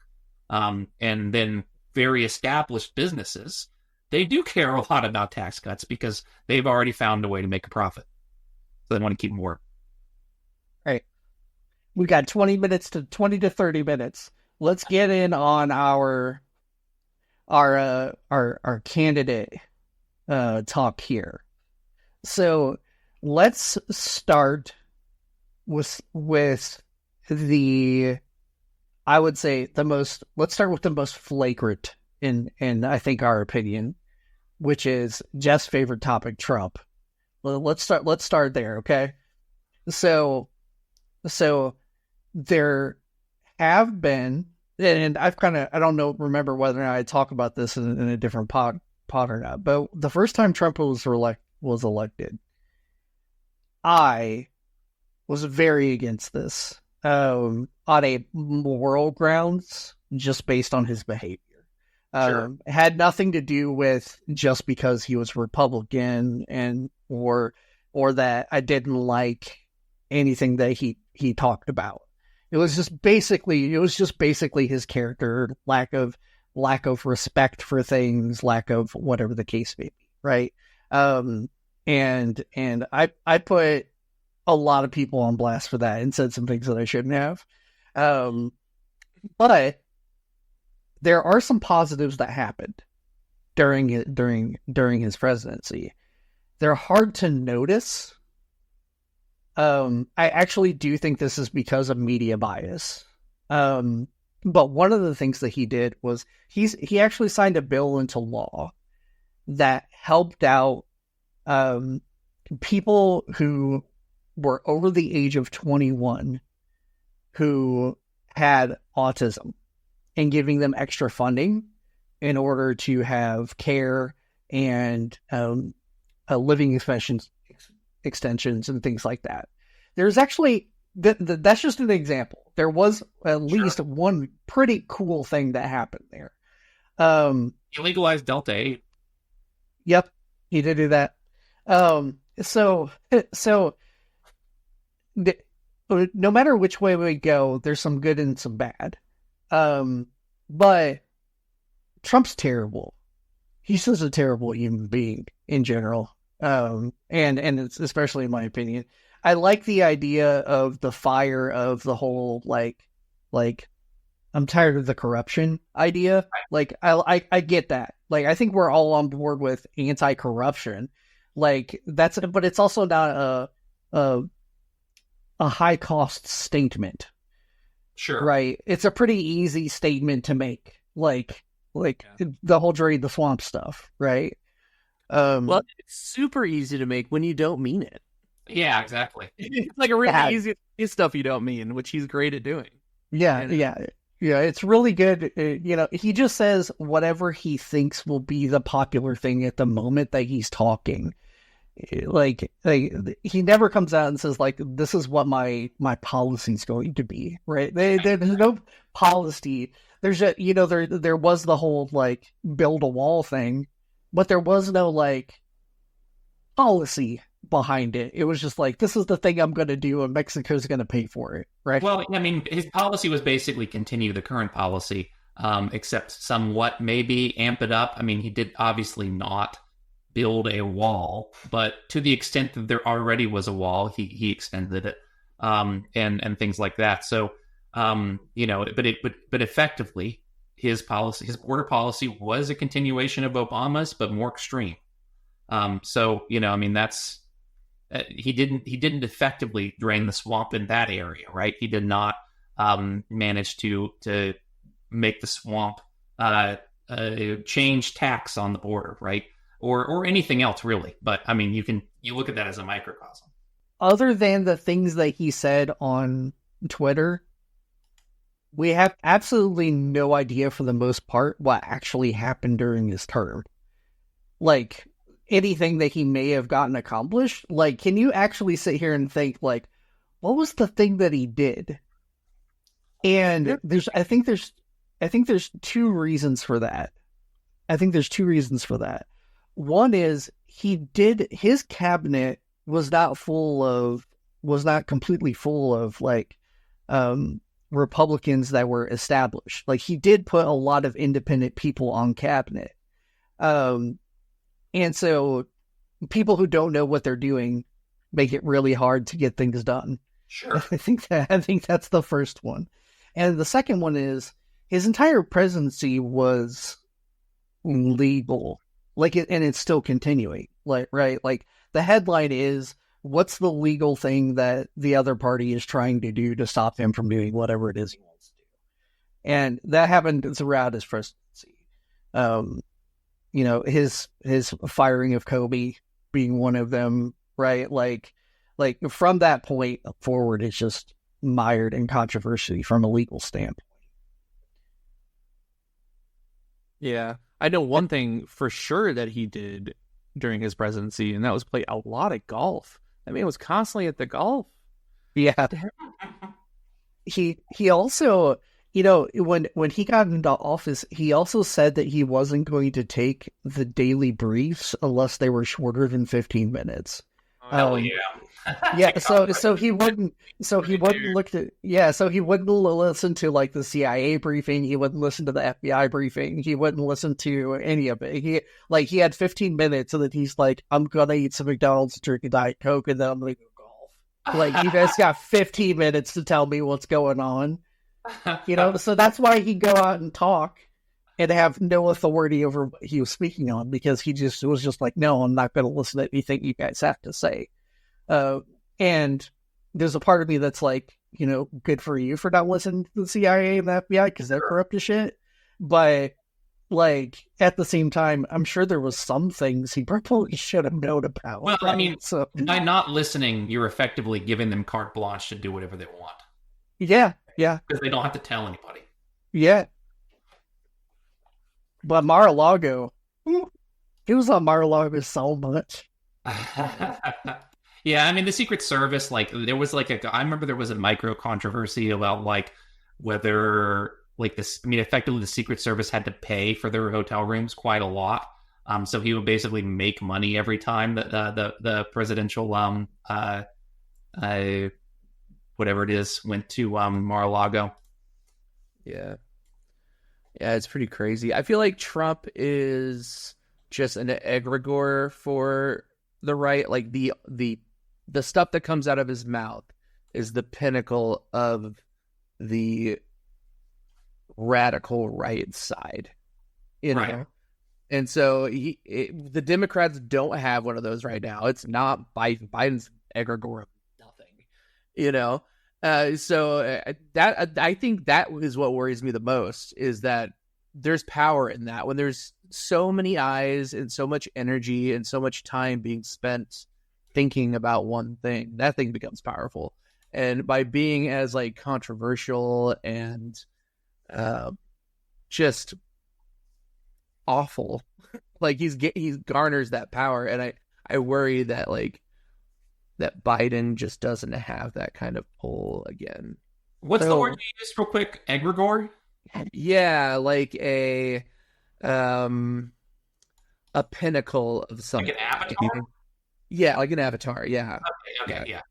And then very established businesses, they do care a lot about tax cuts because they've already found a way to make a profit. So they want to keep them working. Right. We got 20 to 30 minutes. Let's get in on our candidate talk here. So let's start with the, I would say let's start with the most flagrant in I think our opinion, which is Jeff's favorite topic, Trump. Let's start there, okay? So there have been, and I don't remember whether or not I talk about this in a different pod or not, but the first time Trump was elected, I was very against this. on a moral grounds just based on his behavior. Sure. It had nothing to do with just because he was Republican and or that I didn't like anything that he talked about. It was just basically his character, lack of respect for things, lack of whatever the case may be, right? And I put a lot of people on blast for that and said some things that I shouldn't have. But there are some positives that happened during his presidency. They're hard to notice. I actually do think this is because of media bias. But one of the things that he did was he actually signed a bill into law that helped out people who were over the age of 21 who had autism, and giving them extra funding in order to have care and living extensions and things like that. There's actually, that's just an example. There was at least one pretty cool thing that happened there. He legalized Delta 8. Yep, he did do that. So no matter which way we go, there's some good and some bad. But Trump's terrible. He's just a terrible human being in general. And it's especially in my opinion. I like the idea of the fire of the whole, like, I'm tired of the corruption idea. Like, I get that. Like, I think we're all on board with anti-corruption. Like, but it's also not a high cost statement. Sure. Right. It's a pretty easy statement to make. Like the whole drain the swamp stuff, right? Well, it's super easy to make when you don't mean it. Yeah, exactly. It's like a really easy stuff you don't mean, which he's great at doing. Yeah. It's really good. He just says whatever he thinks will be the popular thing at the moment that he's talking. Like he never comes out and says, like, this is what my policy is going to be, right? There's no policy. There's there was the whole, like, build a wall thing, but there was no, like, policy behind it. It was just like, this is the thing I'm going to do, and Mexico's going to pay for it, right? Well, I mean, his policy was basically continue the current policy, except somewhat maybe amp it up. I mean, he did obviously not build a wall, but to the extent that there already was a wall, he extended it, and things like that. So, but effectively, his border policy was a continuation of Obama's, but more extreme. So, I mean, that's he didn't effectively drain the swamp in that area, right? He did not manage to make the swamp change tax on the border, right? Or anything else, really. But I mean, you look at that as a microcosm. Other than the things that he said on Twitter, we have absolutely no idea for the most part what actually happened during his term. Like, anything that he may have gotten accomplished. Like, can you actually sit here and think, like, what was the thing that he did? And I think there's two reasons for that. One is his cabinet was not completely full of, like, Republicans that were established. Like, he did put a lot of independent people on cabinet. And so people who don't know what they're doing make it really hard to get things done. Sure. I think that's the first one. And the second one is his entire presidency was legal. And it's still continuing. Like, right? Like, the headline is, what's the legal thing that the other party is trying to do to stop him from doing whatever it is he wants to do? And that happened throughout his presidency. His firing of Kobe being one of them, right? Like from that point forward, it's just mired in controversy from a legal standpoint. Yeah. I know one thing for sure that he did during his presidency, and that was play a lot of golf. I mean, it was constantly at the golf. Yeah. he also, when he got into office, he also said that he wasn't going to take the daily briefs unless they were shorter than 15 minutes. Hell yeah. Yeah, so he wouldn't listen to like the CIA briefing, he wouldn't listen to the FBI briefing, he wouldn't listen to any of it. He had 15 minutes and then he's like, I'm gonna eat some McDonald's, drink a Diet Coke, and then I'm gonna go golf. Like, you guys got 15 minutes to tell me what's going on. So that's why he'd go out and talk and have no authority over what he was speaking on, because he just was just like, no, I'm not gonna listen to anything you guys have to say. And there's a part of me that's like, good for you for not listening to the CIA and the FBI because they're corrupt as shit. But like, at the same time, I'm sure there was some things he probably should have known about. Well, right? I mean, so by not listening, you're effectively giving them carte blanche to do whatever they want. yeah, Because they don't have to tell anybody. yeah. But Mar-a-Lago, he was on Mar-a-Lago so much. Yeah, I mean, the Secret Service, like, there was like I remember there was a micro controversy about like whether like this, I mean, effectively the Secret Service had to pay for their hotel rooms quite a lot. So he would basically make money every time that the presidential whatever it is went to Mar-a-Lago. Yeah. Yeah, it's pretty crazy. I feel like Trump is just an egregore for the right. Like the stuff that comes out of his mouth is the pinnacle of the radical right side, Right. And so the Democrats don't have one of those right now. It's not Biden. Biden's egregore of nothing, So that I think that is what worries me the most, is that there's power in that when there's so many eyes and so much energy and so much time being spent thinking about one thing, that thing becomes powerful. And by being as like controversial and just awful, like he garners that power, and I worry that like that Biden just doesn't have that kind of pull again. What's the word you used real quick? Egregore? Yeah, like a pinnacle of something. Like an avatar? Yeah, like an avatar. Yeah. Okay, yeah.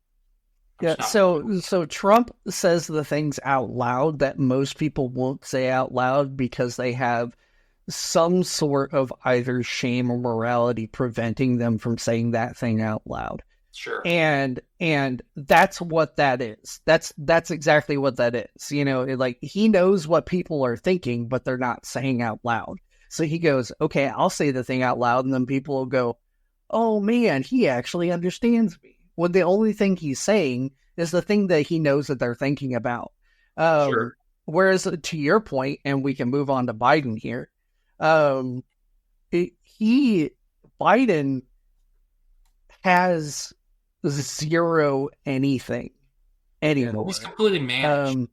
Yeah, so Trump says the things out loud that most people won't say out loud because they have some sort of either shame or morality preventing them from saying that thing out loud. Sure. And that's what that is. That's exactly what that is. Like, he knows what people are thinking, but they're not saying out loud. So he goes, okay, I'll say the thing out loud, and then people will go, oh man, he actually understands me. When the only thing he's saying is the thing that he knows that they're thinking about. Sure. Whereas, to your point, and we can move on to Biden here, Biden has zero anything anymore. He's completely managed.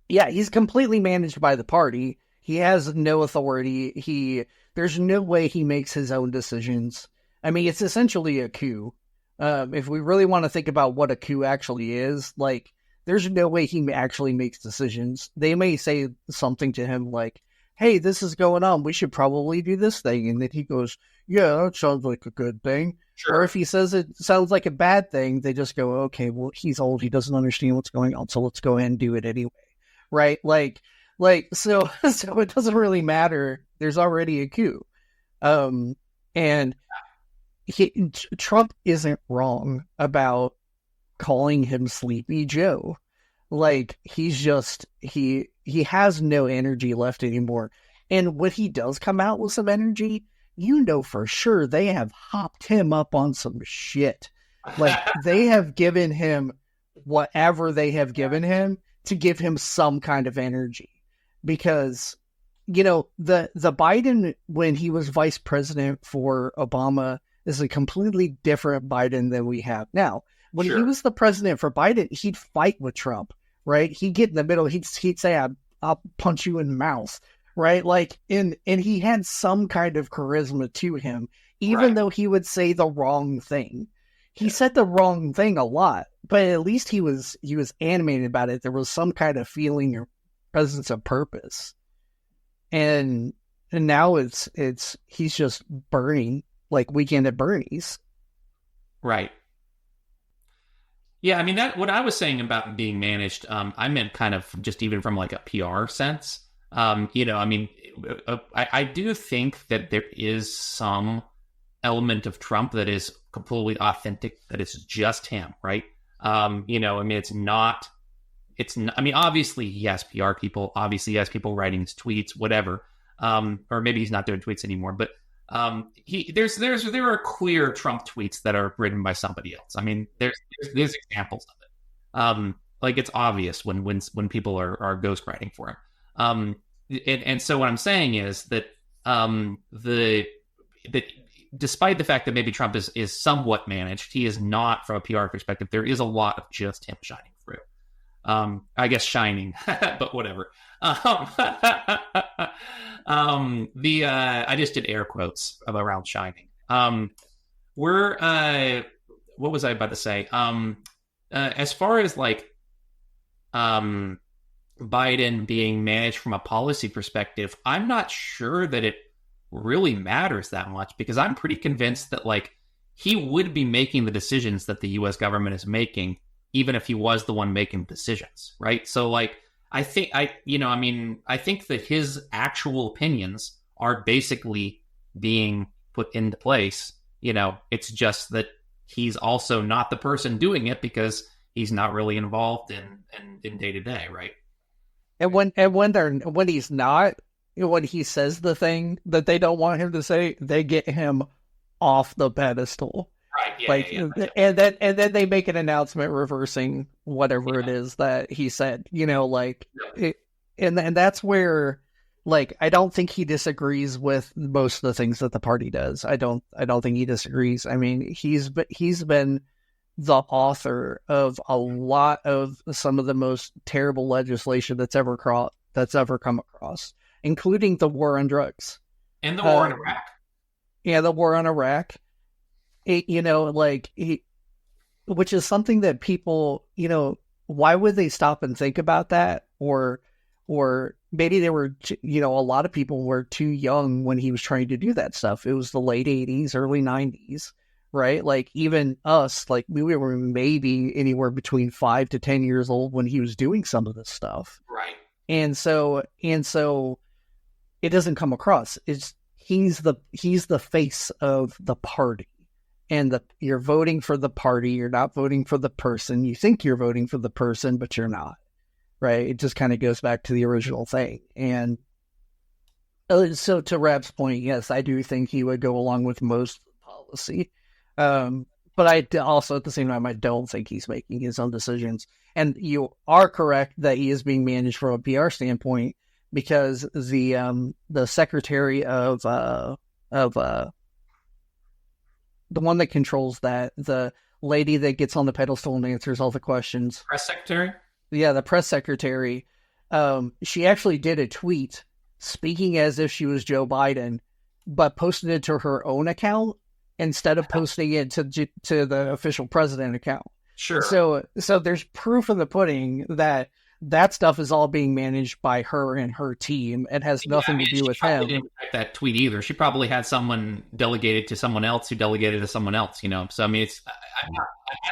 He's completely managed by the party. He has no authority. There's no way he makes his own decisions. I mean, it's essentially a coup. If we really want to think about what a coup actually is, like, there's no way he actually makes decisions. They may say something to him like, hey, this is going on, we should probably do this thing. And then he goes, yeah, that sounds like a good thing. Sure. Or if he says it sounds like a bad thing, they just go, okay, well, he's old, he doesn't understand what's going on, so let's go ahead and do it anyway. Right? So it doesn't really matter. There's already a coup. And Trump isn't wrong about calling him Sleepy Joe. Like, he's just, he has no energy left anymore. And when he does come out with some energy, for sure they have hopped him up on some shit. Like, they have given him whatever they have given him to give him some kind of energy. Because, the Biden, when he was vice president for Obama, is a completely different Biden than we have now. When he was the president for Biden, he'd fight with Trump, right? He'd get in the middle. He'd say, I'll punch you in the mouth, right? Like, and he had some kind of charisma to him, even though he would say the wrong thing. He said the wrong thing a lot, but at least he was animated about it. There was some kind of feeling or presence of purpose. And now it's he's just burning like Weekend at Bernie's. Right. Yeah, I mean that what I was saying about being managed, I meant kind of just even from like a PR sense. I mean, I do think that there is some element of Trump that is completely authentic, that it's just him, right? I mean, it's not, I mean, obviously he has PR people, obviously he has people writing his tweets, whatever. Or maybe he's not doing tweets anymore, but there are clear Trump tweets that are written by somebody else. I mean, there's examples of it. Like it's obvious when people are ghostwriting for him. And so what I'm saying is that that despite the fact that maybe Trump is somewhat managed, he is not from a PR perspective. There is a lot of just him shining through. I guess shining, but whatever. I just did air quotes around shining. What was I about to say? As far as like, Biden being managed from a policy perspective, I'm not sure that it really matters that much, because I'm pretty convinced that like he would be making the decisions that the U.S. government is making, even if he was the one making decisions, right? So like, I think that his actual opinions are basically being put into place. It's just that he's also not the person doing it because he's not really involved in day to day, right? And when he's not, when he says the thing that they don't want him to say, they get him off the pedestal. Right. Yeah, yeah. And then they make an announcement reversing whatever it is that he said. And that's where, like, I don't think he disagrees with most of the things that the party does. I don't think he disagrees. I mean, he's been the author of a lot of some of the most terrible legislation that's ever come across, including the war on drugs and the war in Iraq. Yeah, the war on Iraq. Which is something that people, why would they stop and think about that? Or maybe they were, a lot of people were too young when he was trying to do that stuff. It was the late 80s, early 90s, right? Like even us, like we were maybe anywhere between 5 to 10 years old when he was doing some of this stuff. Right. And so it doesn't come across. He's the face of the party. And you're voting for the party. You're not voting for the person. You think you're voting for the person, but you're not, right? It just kind of goes back to the original thing. And so to Rap's point, yes, I do think he would go along with most policy. But I also, at the same time, I don't think he's making his own decisions. And you are correct that he is being managed from a PR standpoint, because the secretary of the one that controls that, the lady that gets on the pedestal and answers all the questions. Press secretary? Yeah, the press secretary. She actually did a tweet speaking as if she was Joe Biden, but posted it to her own account instead of posting it to the official president account. Sure. So there's proof in the pudding that stuff is all being managed by her and her team. It has nothing to do with him. Didn't check that tweet either. She probably had someone delegated to someone else who delegated to someone else, So, I mean, I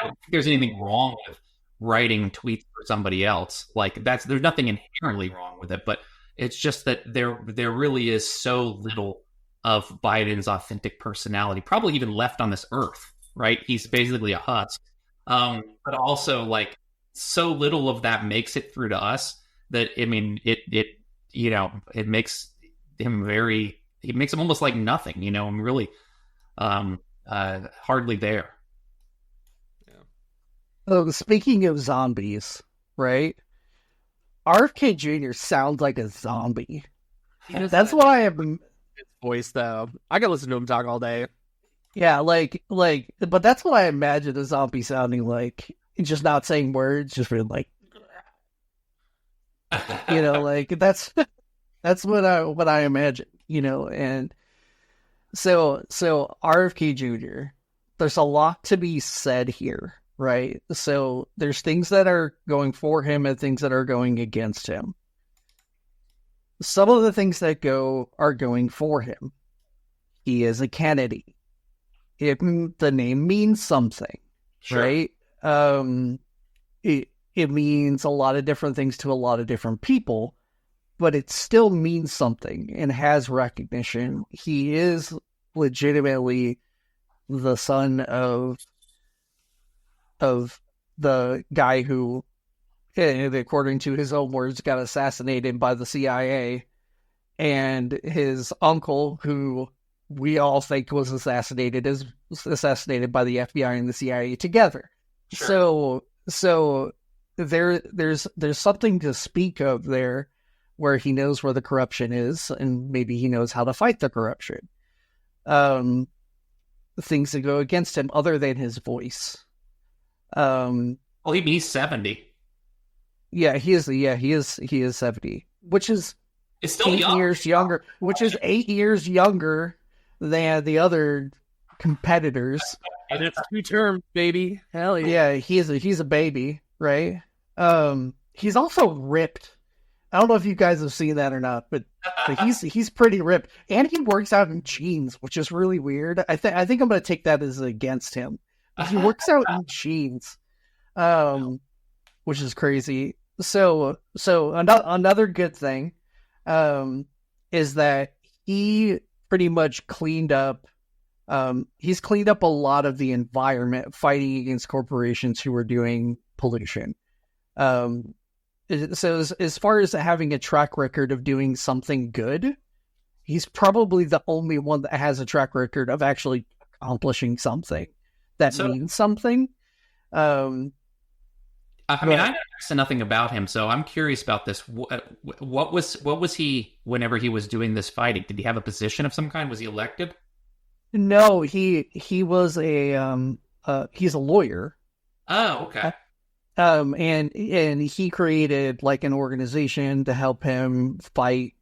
don't think there's anything wrong with writing tweets for somebody else. Like there's nothing inherently wrong with it, but it's just that there really is so little of Biden's authentic personality, probably even left on this earth, right? He's basically a husk. But also like, so little of that makes it through to us that, I mean, it makes him almost like nothing, and really hardly there. Yeah. Oh, speaking of zombies, right? RFK Jr. sounds like a zombie. That's what I have been. His voice, though, I can listen to him talk all day. Yeah, but that's what I imagine a zombie sounding like. Just not saying words, just really like, like that's what I imagine, and so RFK Jr., there's a lot to be said here, right? So there's things that are going for him and things that are going against him. Some of the things that are going for him. He is a Kennedy. The name means something, Sure. right? It means a lot of different things to a lot of different people, but it still means something and has recognition. He is legitimately the son of the guy who, according to his own words, got assassinated by the CIA, and his uncle, who we all think was assassinated, is assassinated by the FBI and the CIA together. Sure. So there's something to speak of there, where he knows where the corruption is, and maybe he knows how to fight the corruption. Things that go against him, other than his voice. Well, he's 70. Yeah, he is 70, which is It's still 8 young. years younger, which is 8 years younger than the other competitors. And it's 2 terms, baby. Hell Yeah, he's a baby, right? He's also ripped. I don't know if you guys have seen that or not, but he's pretty ripped, and he works out in jeans, which is really weird. I think I'm going to take that as against him. He works out in jeans, which is crazy. So another good thing, is that he pretty much cleaned up. He's cleaned up a lot of the environment, fighting against corporations who were doing pollution. So as far as having a track record of doing something good, he's probably the only one that has a track record of actually accomplishing something that means something. I mean, I know next to nothing about him, so I'm curious about this. What was he whenever he was doing this fighting? Did he have a position of some kind? Was he elected? No, he was he's a lawyer. Oh, okay. And he created like an organization to help him fight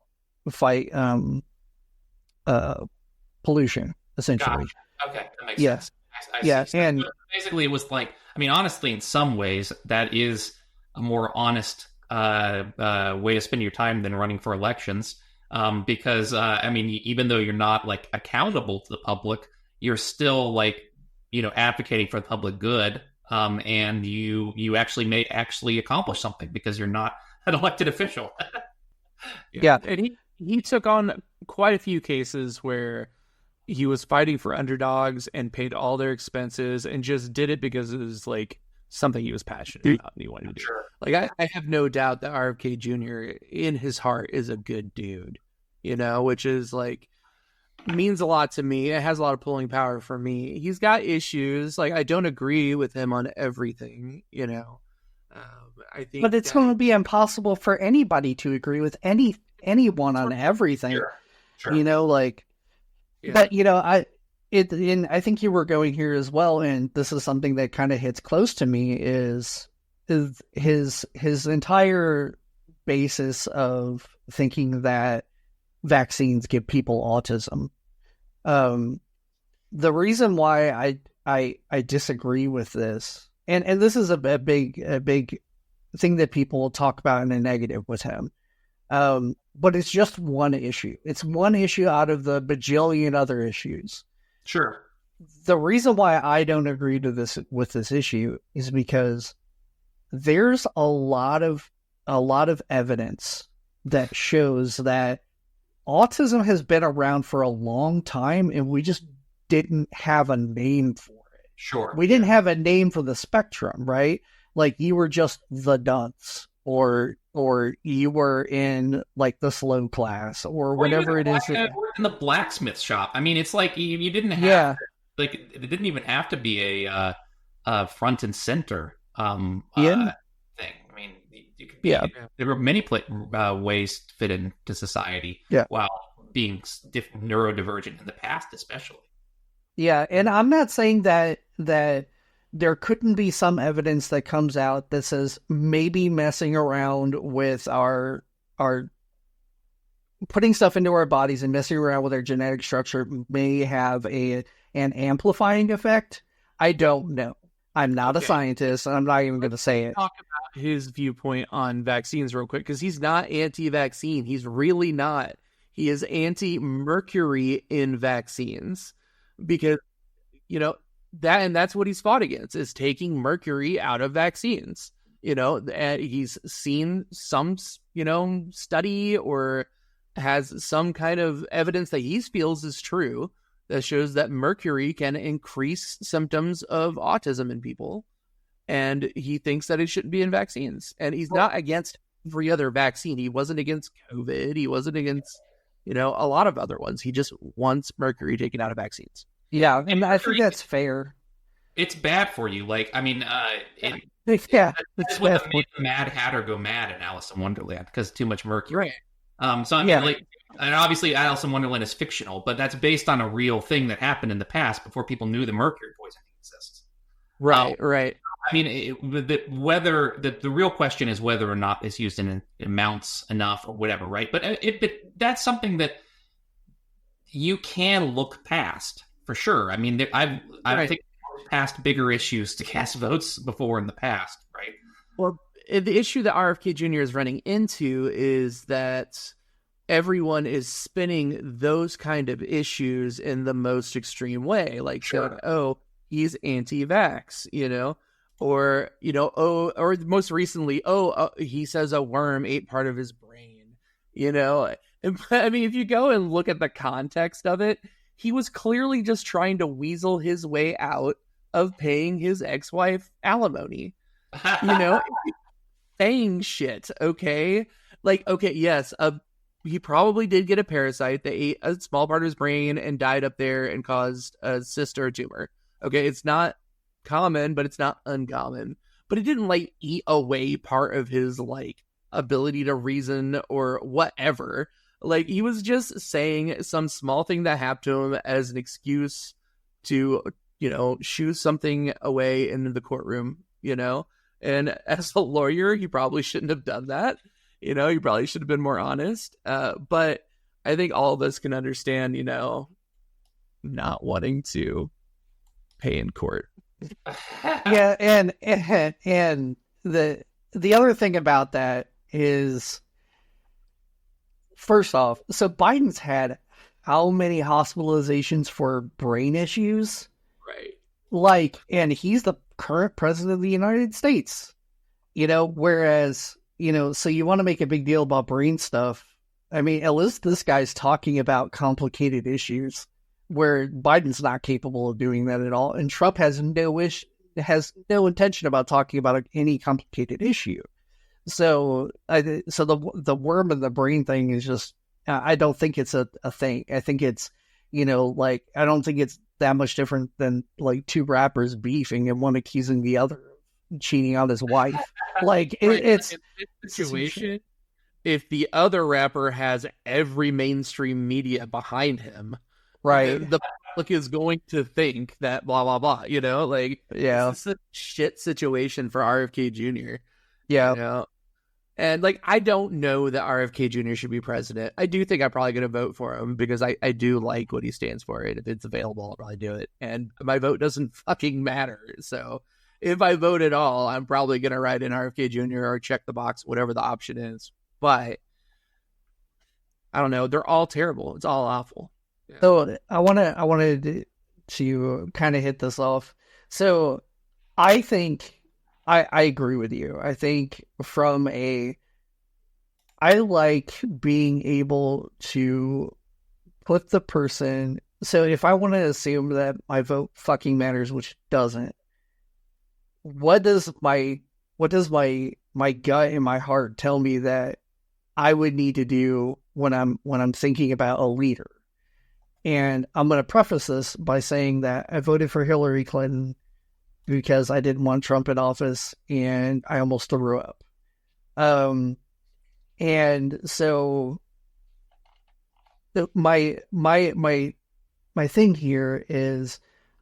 pollution, essentially. Gotcha. Okay, that makes Yes. sense. I Yeah, see. and So basically, it was like, I mean, honestly, in some ways, that is a more honest way to spend your time than running for elections. Because I mean, even though you're not like accountable to the public, you're still like, advocating for the public good. And you actually may accomplish something because you're not an elected official. yeah. And he took on quite a few cases where he was fighting for underdogs and paid all their expenses and just did it because it was like something he was passionate about and he wanted to do. Sure. Like I have no doubt that RFK Jr. in his heart is a good dude, which is like means a lot to me. It has a lot of pulling power for me. He's got issues. Like I don't agree with him on everything, I think, But it's going to be impossible for anybody to agree with anyone on everything. Sure. Like, Yeah. but I think you were going here as well, and this is something that kind of hits close to me is his entire basis of thinking that vaccines give people autism. The reason why I disagree with this, and this is a big thing that people talk about in a negative with him, but it's just one issue. It's one issue out of the bajillion other issues. Sure. The reason why I don't agree with this issue is because there's a lot of evidence that shows that autism has been around for a long time, and we just didn't have a name for it. Sure. We didn't have a name for the spectrum, right? Like you were just the dunce, or you were in like the slow class, or whatever it is. In the blacksmith shop. I mean, it's like you didn't have. Yeah. Like it didn't even have to be a front and center thing. I mean, you could be, there were many ways to fit into society. Yeah. While being neurodivergent in the past, especially. Yeah, and I'm not saying that there couldn't be some evidence that comes out that says maybe messing around with our putting stuff into our bodies and messing around with our genetic structure may have an amplifying effect. I don't know. I'm not a Okay. scientist, and I'm not even going to say it. Talk about his viewpoint on vaccines real quick, because he's not anti-vaccine. He's really not. He is anti-mercury in vaccines, because that's what he's fought against, is taking mercury out of vaccines. And he's seen some study or has some kind of evidence that he feels is true that shows that mercury can increase symptoms of autism in people. And he thinks that it shouldn't be in vaccines. And he's not against every other vaccine. He wasn't against COVID. He wasn't against, a lot of other ones. He just wants mercury taken out of vaccines. Yeah, and I think that's fair. It's bad for you. Like, I mean, Yeah, that's what made the Mad Hatter go mad in Alice in Wonderland, because too much mercury. Right. So I mean, and obviously Alice in Wonderland is fictional, but that's based on a real thing that happened in the past before people knew the mercury poisoning exists. Right. I mean, the real question is whether or not it's used in amounts enough or whatever, right? But that's something that you can look past for sure. I mean, I think past bigger issues to cast votes before in the past, right? Well, the issue that RFK Jr. is running into is that everyone is spinning those kind of issues in the most extreme way, like saying, "Oh, he's anti-vax," or or most recently, he says a worm ate part of his brain, And, I mean, if you go and look at the context of it, he was clearly just trying to weasel his way out of paying his ex-wife alimony, saying shit. Okay, like, okay, yes, he probably did get a parasite that ate a small part of his brain and died up there and caused a cyst or a tumor. Okay, it's not common, but it's not uncommon. But it didn't eat away part of his ability to reason or whatever. He was just saying some small thing that happened to him as an excuse to, shoo something away into the courtroom, And as a lawyer, he probably shouldn't have done that. He probably should have been more honest. But I think all of us can understand, not wanting to pay in court. Yeah, and the other thing about that is, first off, so Biden's had how many hospitalizations for brain issues? Right. And he's the current president of the United States, whereas, so you want to make a big deal about brain stuff. I mean, at least this guy's talking about complicated issues where Biden's not capable of doing that at all. And Trump has no intention about talking about any complicated issue. So the worm in the brain thing is just, I don't think it's a thing. I think it's, I don't think it's that much different than two rappers beefing and one accusing the other of cheating on his wife. It's a situation. If the other rapper has every mainstream media behind him, right, the public is going to think that blah blah blah. Yeah, it's a shit situation for RFK Jr. Yeah. And I don't know that RFK Jr. should be president. I do think I'm probably going to vote for him because I do like what he stands for. And if it's available, I'll probably do it. And my vote doesn't fucking matter. So if I vote at all, I'm probably going to write in RFK Jr. or check the box, whatever the option is. But I don't know. They're all terrible. It's all awful. Yeah. So I wanted to kind of hit this off. So I think I agree with you. I think I like being able to put the person. So if I want to assume that my vote fucking matters, which doesn't, what does my gut and my heart tell me that I would need to do when I'm thinking about a leader? And I'm going to preface this by saying that I voted for Hillary Clinton because I didn't want Trump in office and I almost threw up. And so my thing here is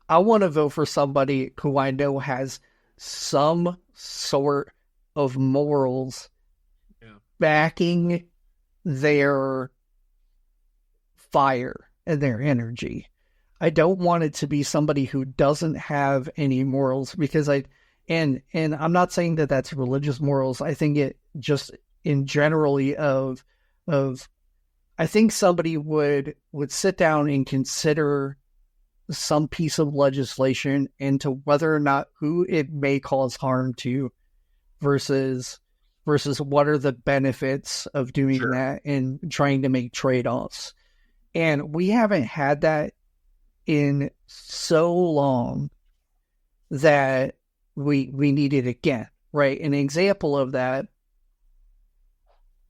I want to vote for somebody who I know has some sort of morals backing their fire and their energy. I don't want it to be somebody who doesn't have any morals, because and I'm not saying that that's religious morals. I think it just in generally of I think somebody would sit down and consider some piece of legislation into whether or not who it may cause harm to versus what are the benefits of doing Sure. that and trying to make trade-offs. And we haven't had that in so long that we need it again, right? An example of that,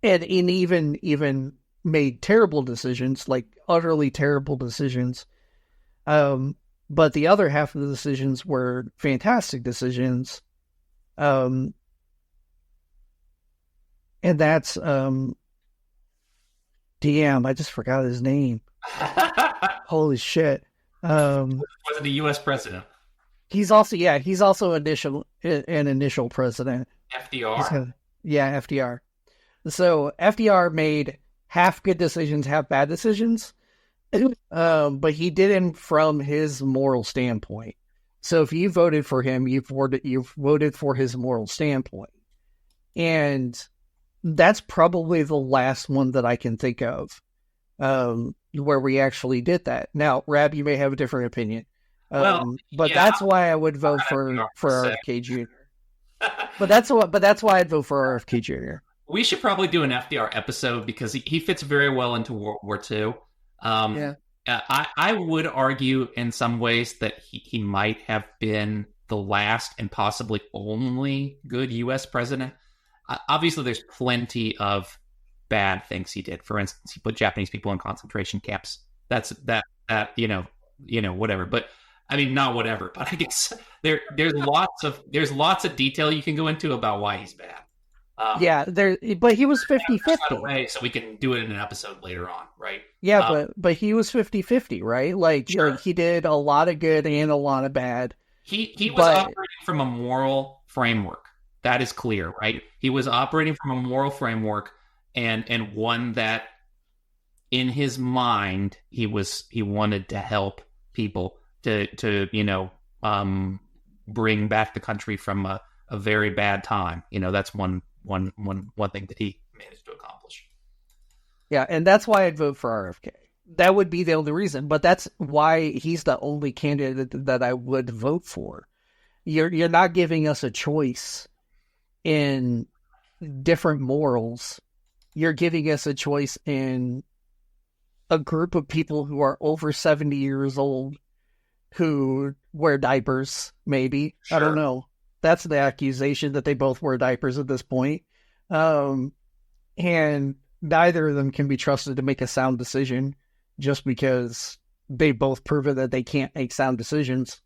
and even made terrible decisions, like utterly terrible decisions. But the other half of the decisions were fantastic decisions. And that's damn, I just forgot his name. Holy shit. Wasn't a U.S. president. He's also an initial president. FDR. FDR. So FDR made half good decisions, half bad decisions. But he did it from his moral standpoint. So if you voted for him, you've voted for his moral standpoint. And that's probably the last one that I can think of where we actually did that. Now, Rab, you may have a different opinion. But that's why I would vote for RFK Jr. But that's why I'd vote for RFK Jr. We should probably do an FDR episode because he fits very well into World War II. I would argue in some ways that he might have been the last and possibly only good U.S. president. Obviously, there's plenty of bad things he did. For instance, he put Japanese people in concentration camps. That's whatever. But I mean, not whatever. But I guess there's lots of detail you can go into about why he's bad. But he was 50-50. So we can do it in an episode later on, right? Yeah, but he was 50-50, right? Like, sure. Like he did a lot of good and a lot of bad. He was operating from a moral framework. That is clear, right? He was operating from a moral framework and one that in his mind he wanted to help people to bring back the country from a very bad time. That's one thing that he managed to accomplish. Yeah, and that's why I'd vote for RFK. That would be the only reason, but that's why he's the only candidate that I would vote for. You're not giving us a choice in different morals. You're giving us a choice in a group of people who are over 70 years old who wear diapers, maybe. Sure. I don't know. That's the accusation, that they both wear diapers at this point. And neither of them can be trusted to make a sound decision just because they both proven that they can't make sound decisions.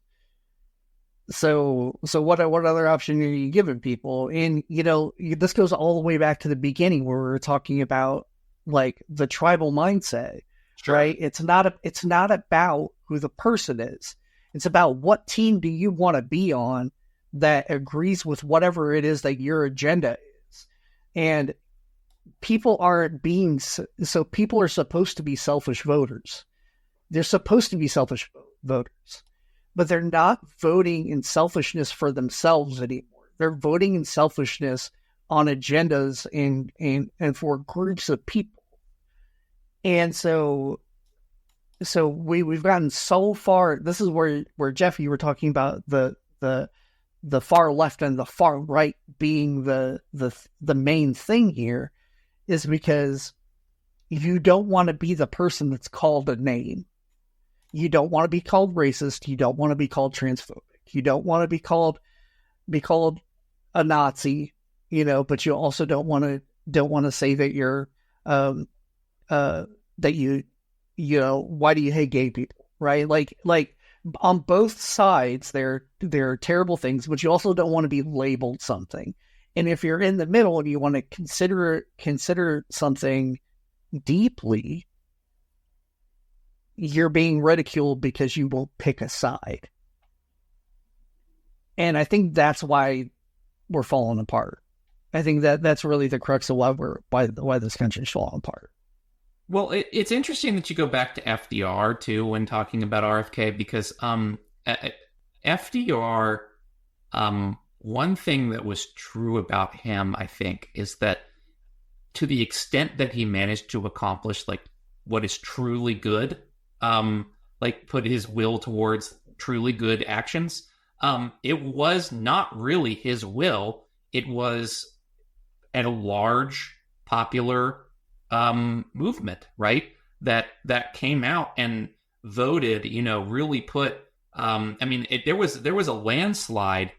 So what other option are you giving people? And, this goes all the way back to the beginning where we were talking about like the tribal mindset, sure. Right? It's not about who the person is. It's about what team do you want to be on that agrees with whatever it is that your agenda is. And people aren't so people are supposed to be selfish voters. They're supposed to be selfish voters, but they're not voting in selfishness for themselves anymore. They're voting in selfishness on agendas and for groups of people. And so we've gotten so far. This is where Jeff, you were talking about the far left and the far right being the main thing here, is because you don't want to be the person that's called a name. You don't want to be called racist. You don't want to be called transphobic. You don't want to be called a Nazi, but you also don't want to say that you're that you why do you hate gay people, right? Like on both sides, they're terrible things, but you also don't want to be labeled something. And if you're in the middle and you want to consider something deeply, you're being ridiculed because you won't pick a side. And I think that's why we're falling apart. I think that's really the crux of why this country's falling apart. Well, it's interesting that you go back to FDR too when talking about RFK because FDR, one thing that was true about him, I think, is that to the extent that he managed to accomplish like what is truly good, like put his will towards truly good actions, it was not really his will. It was at a large popular movement, right? That came out and voted, really put. There was a landslide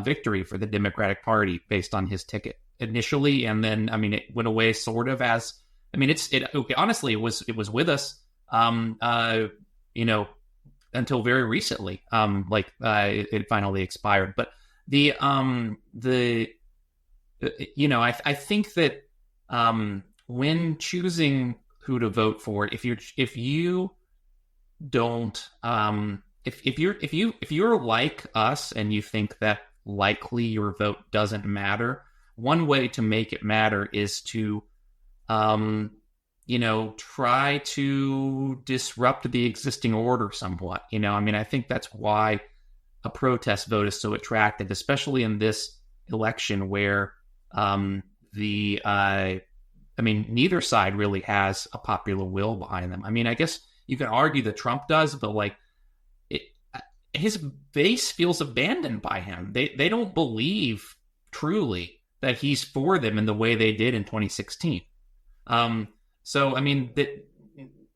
victory for the Democratic Party based on his ticket initially, and then it went away sort of as. Honestly, it was with us, until very recently, it finally expired. But I think that when choosing who to vote for, if you're like us and you think that likely your vote doesn't matter, one way to make it matter is to try to disrupt the existing order somewhat. I think that's why a protest vote is so attractive, especially in this election where neither side really has a popular will behind them. I guess you can argue that Trump does, but his base feels abandoned by him. They don't believe truly that he's for them in the way they did in 2016. That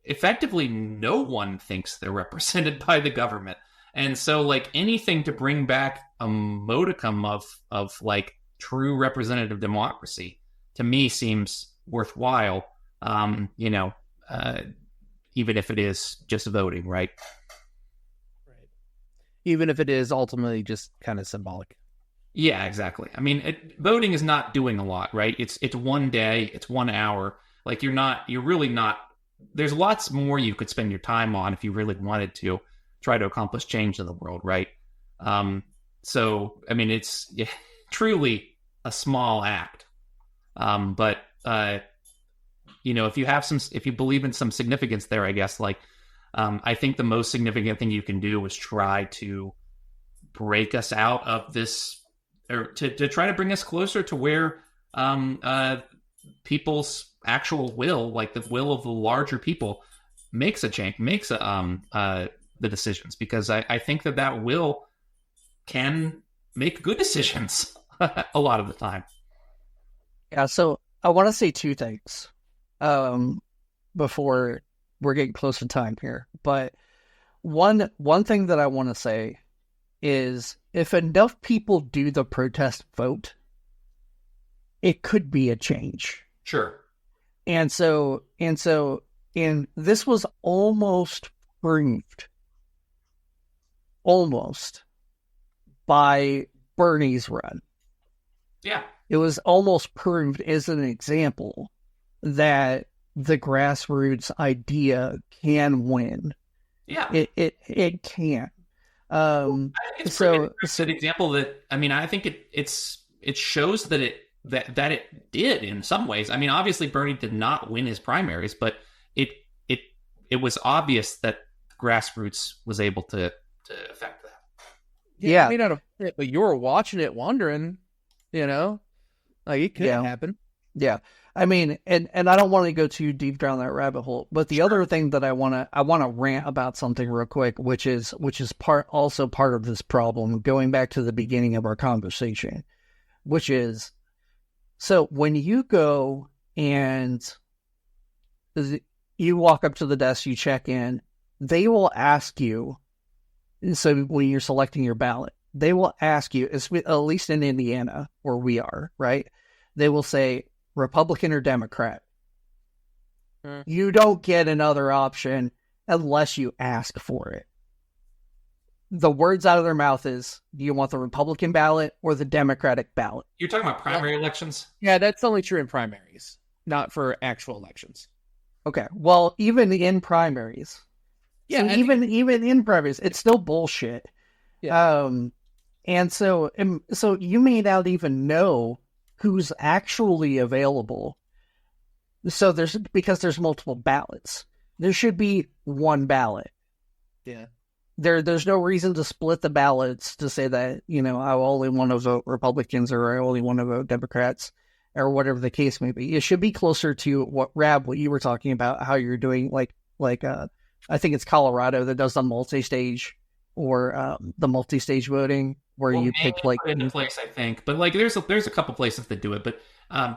effectively no one thinks they're represented by the government. And so anything to bring back a modicum of true representative democracy to me seems worthwhile, even if it is just voting, right? Right. Even if it is ultimately just kind of symbolic. Yeah, exactly. Voting is not doing a lot, right? It's 1 day, it's 1 hour. You're really not, there's lots more you could spend your time on if you really wanted to try to accomplish change in the world, right? It's truly a small act. But if you believe in some significance there, I guess, I think the most significant thing you can do is try to break us out of this, or to try to bring us closer to where people's actual will, the will of the larger people, makes a change, makes the decisions, because I think that will can make good decisions a lot of the time. Yeah, so I want to say two things before we're getting close to time here. But one thing that I want to say is if enough people do the protest vote, it could be a change. Sure. And this was almost proved by Bernie's run. Yeah. It was almost proved as an example that the grassroots idea can win. Yeah. It can. It's an example that, I think it shows that it did in some ways. Obviously Bernie did not win his primaries, but it was obvious that grassroots was able to affect that. Yeah. I may not have fit, but you were watching it wondering, it could happen. Yeah. And I don't want to go too deep down that rabbit hole, but the other thing that I want to rant about something real quick, which is part of this problem, going back to the beginning of our conversation, which is, so when you go and you walk up to the desk, you check in, they will ask you, so when you're selecting your ballot, they will ask you, at least in Indiana, where we are, right? They will say, Republican or Democrat. You don't get another option unless you ask for it. The words out of their mouth is, do you want the Republican ballot or the Democratic ballot? You're talking about primary elections? Yeah, that's only true in primaries, not for actual elections. Okay, well, even in primaries. Yeah, so even in primaries, it's still bullshit. Yeah. And so you may not even know who's actually available. So because there's multiple ballots, there should be one ballot. Yeah. There's no reason to split the ballots to say that, I only want to vote Republicans or I only want to vote Democrats or whatever the case may be. It should be closer to what you were talking about, how you're doing, like I think it's Colorado that does the multi-stage or the multi-stage voting where you pick like into place, I think, but like there's a couple places that do it, but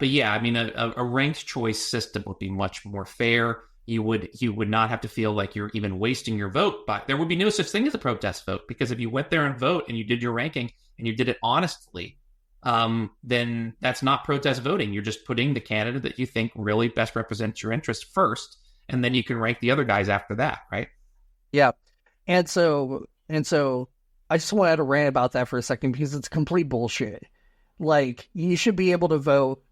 yeah, I mean a ranked choice system would be much more fair. You would not have to feel like you're even wasting your vote, but there would be no such thing as a protest vote, because if you went there and vote and you did your ranking and you did it honestly, then that's not protest voting. You're just putting the candidate that you think really best represents your interest first, and then you can rank the other guys after that, right? Yeah. And so I just wanted to rant about that for a second because it's complete bullshit. Like, you should be able to vote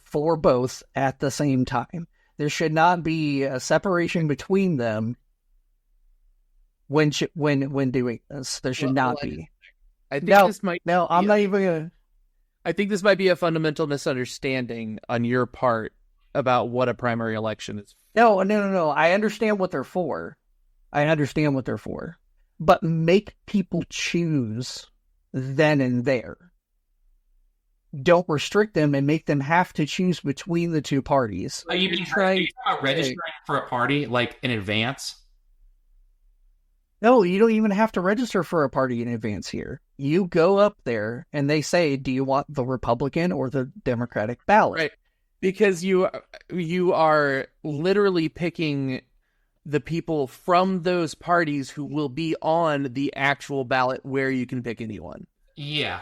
for both at the same time. There should not be a separation between them when doing this. There should not be. I think No, this might. no, I'm not even gonna. I think this might be a fundamental misunderstanding on your part about what a primary election is. No. I understand what they're for. But make people choose then and there. Don't restrict them and make them have to choose between the two parties. Are you talking about registering for a party like in advance? No, you don't even have to register for a party in advance here. You go up there and they say, do you want the Republican or the Democratic ballot? Right. Because you are literally picking the people from those parties who will be on the actual ballot where you can pick anyone. Yeah.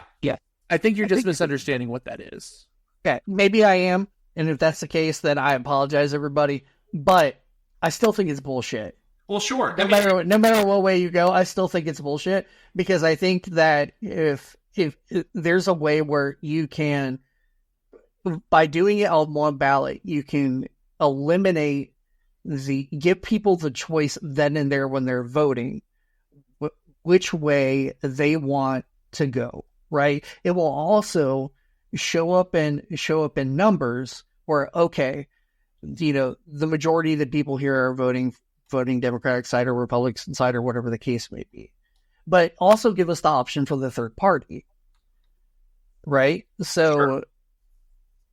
I think you're just misunderstanding what that is. Okay, maybe I am. And if that's the case, then I apologize, everybody. But I still think it's bullshit. Well, sure. No matter what way you go, I still think it's bullshit, because I think that if there's a way where you can, by doing it on one ballot, you can eliminate give people the choice then and there when they're voting, which way they want to go, right? It will also show up in numbers where, okay, the majority of the people here are voting Democratic side or Republican side or whatever the case may be. But also give us the option for the third party, right? So, sure.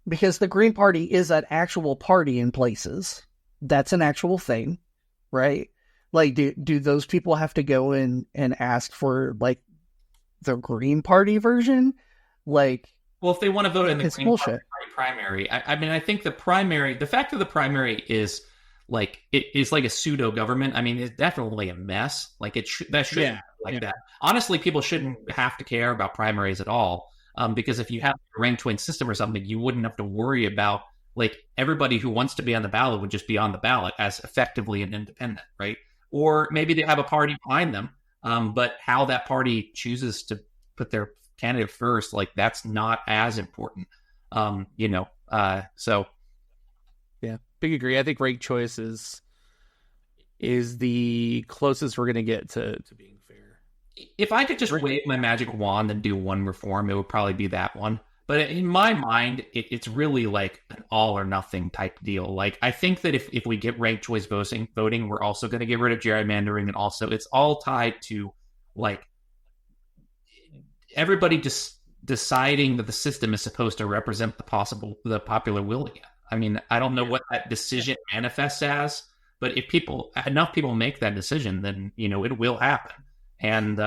Because the Green Party is an actual party in places. That's an actual thing, right? Like, do those people have to go in and ask for, like, the Green Party version? Like, well, if they want to vote in the Green bullshit. Party primary, I mean, I think the fact of the primary is, like, it is like a pseudo government. I mean, it's definitely a mess. Like, that shouldn't be that. Honestly, people shouldn't have to care about primaries at all, because if you have a ranked choice system or something, you wouldn't have to worry about, like, everybody who wants to be on the ballot would just be on the ballot as effectively an independent, right? Or maybe they have a party behind them, but how that party chooses to put their candidate first, like, that's not as important, so. Yeah, big agree. I think ranked choice is the closest we're going to get to being fair. If I could just wave my magic wand and do one reform, it would probably be that one. But in my mind, it's really like an all or nothing type deal. Like, I think that if we get ranked choice voting, we're also going to get rid of gerrymandering. And also, it's all tied to, like, everybody just deciding that the system is supposed to represent the popular will again. I mean, I don't know what that decision manifests as, but if enough people make that decision, then, it will happen. And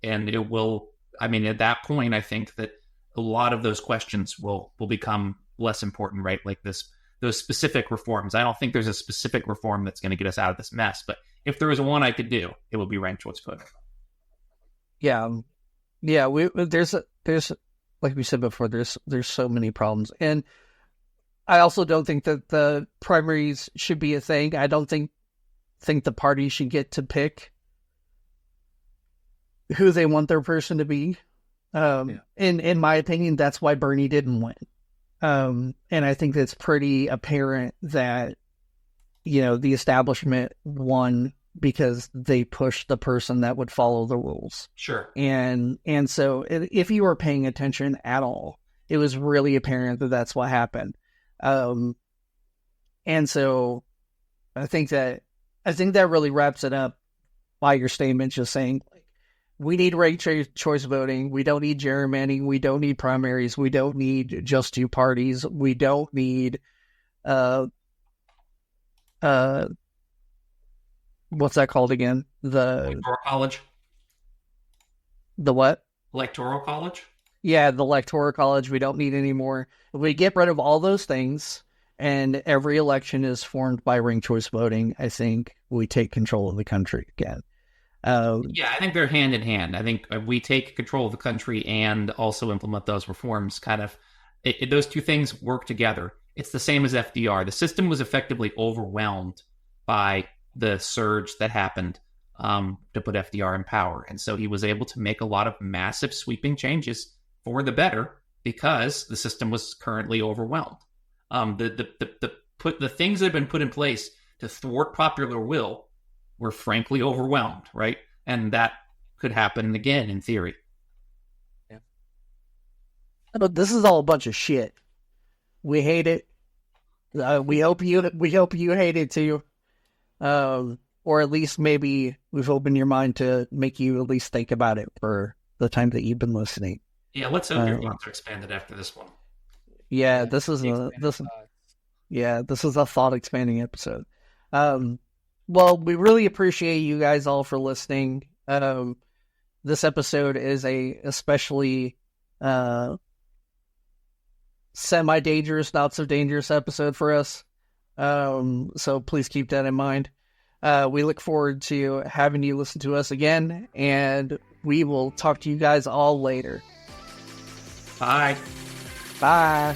it will, I mean, at that point, I think that a lot of those questions will become less important, right? Like those specific reforms. I don't think there's a specific reform that's going to get us out of this mess, but if there was one I could do, it would be ranked choice voting. Yeah. There's like we said before, there's so many problems. And I also don't think that the primaries should be a thing. I don't think the party should get to pick who they want their person to be. In my opinion, that's why Bernie didn't win. And I think that's pretty apparent that, the establishment won because they pushed the person that would follow the rules. Sure. And so if you were paying attention at all, it was really apparent that that's what happened. And And so I think that really wraps it up by your statement, just saying, like, we need ranked choice voting. We don't need gerrymandering. We don't need primaries. We don't need just two parties. We don't need, what's that called again? Electoral college. The what? Electoral college. Yeah, the electoral college. We don't need anymore. If we get rid of all those things, and every election is formed by ranked choice voting, I think we take control of the country again. Yeah, I think they're hand in hand. I think we take control of the country and also implement those reforms. Kind of, those two things work together. It's the same as FDR. The system was effectively overwhelmed by the surge that happened to put FDR in power, and so he was able to make a lot of massive, sweeping changes for the better because the system was currently overwhelmed. The things that have been put in place to thwart popular will were frankly overwhelmed, right? And that could happen again in theory. Yeah. But this is all a bunch of shit. We hate it. We hope you hate it too. Or at least maybe we've opened your mind to make you at least think about it for the time that you've been listening. Yeah, let's hope your thoughts are expanded after this one. Yeah, this is a thought expanding episode. Well, we really appreciate you guys all for listening. This episode is a especially semi-dangerous, not so dangerous episode for us. So please keep that in mind. We look forward to having you listen to us again, and we will talk to you guys all later. Bye. Bye.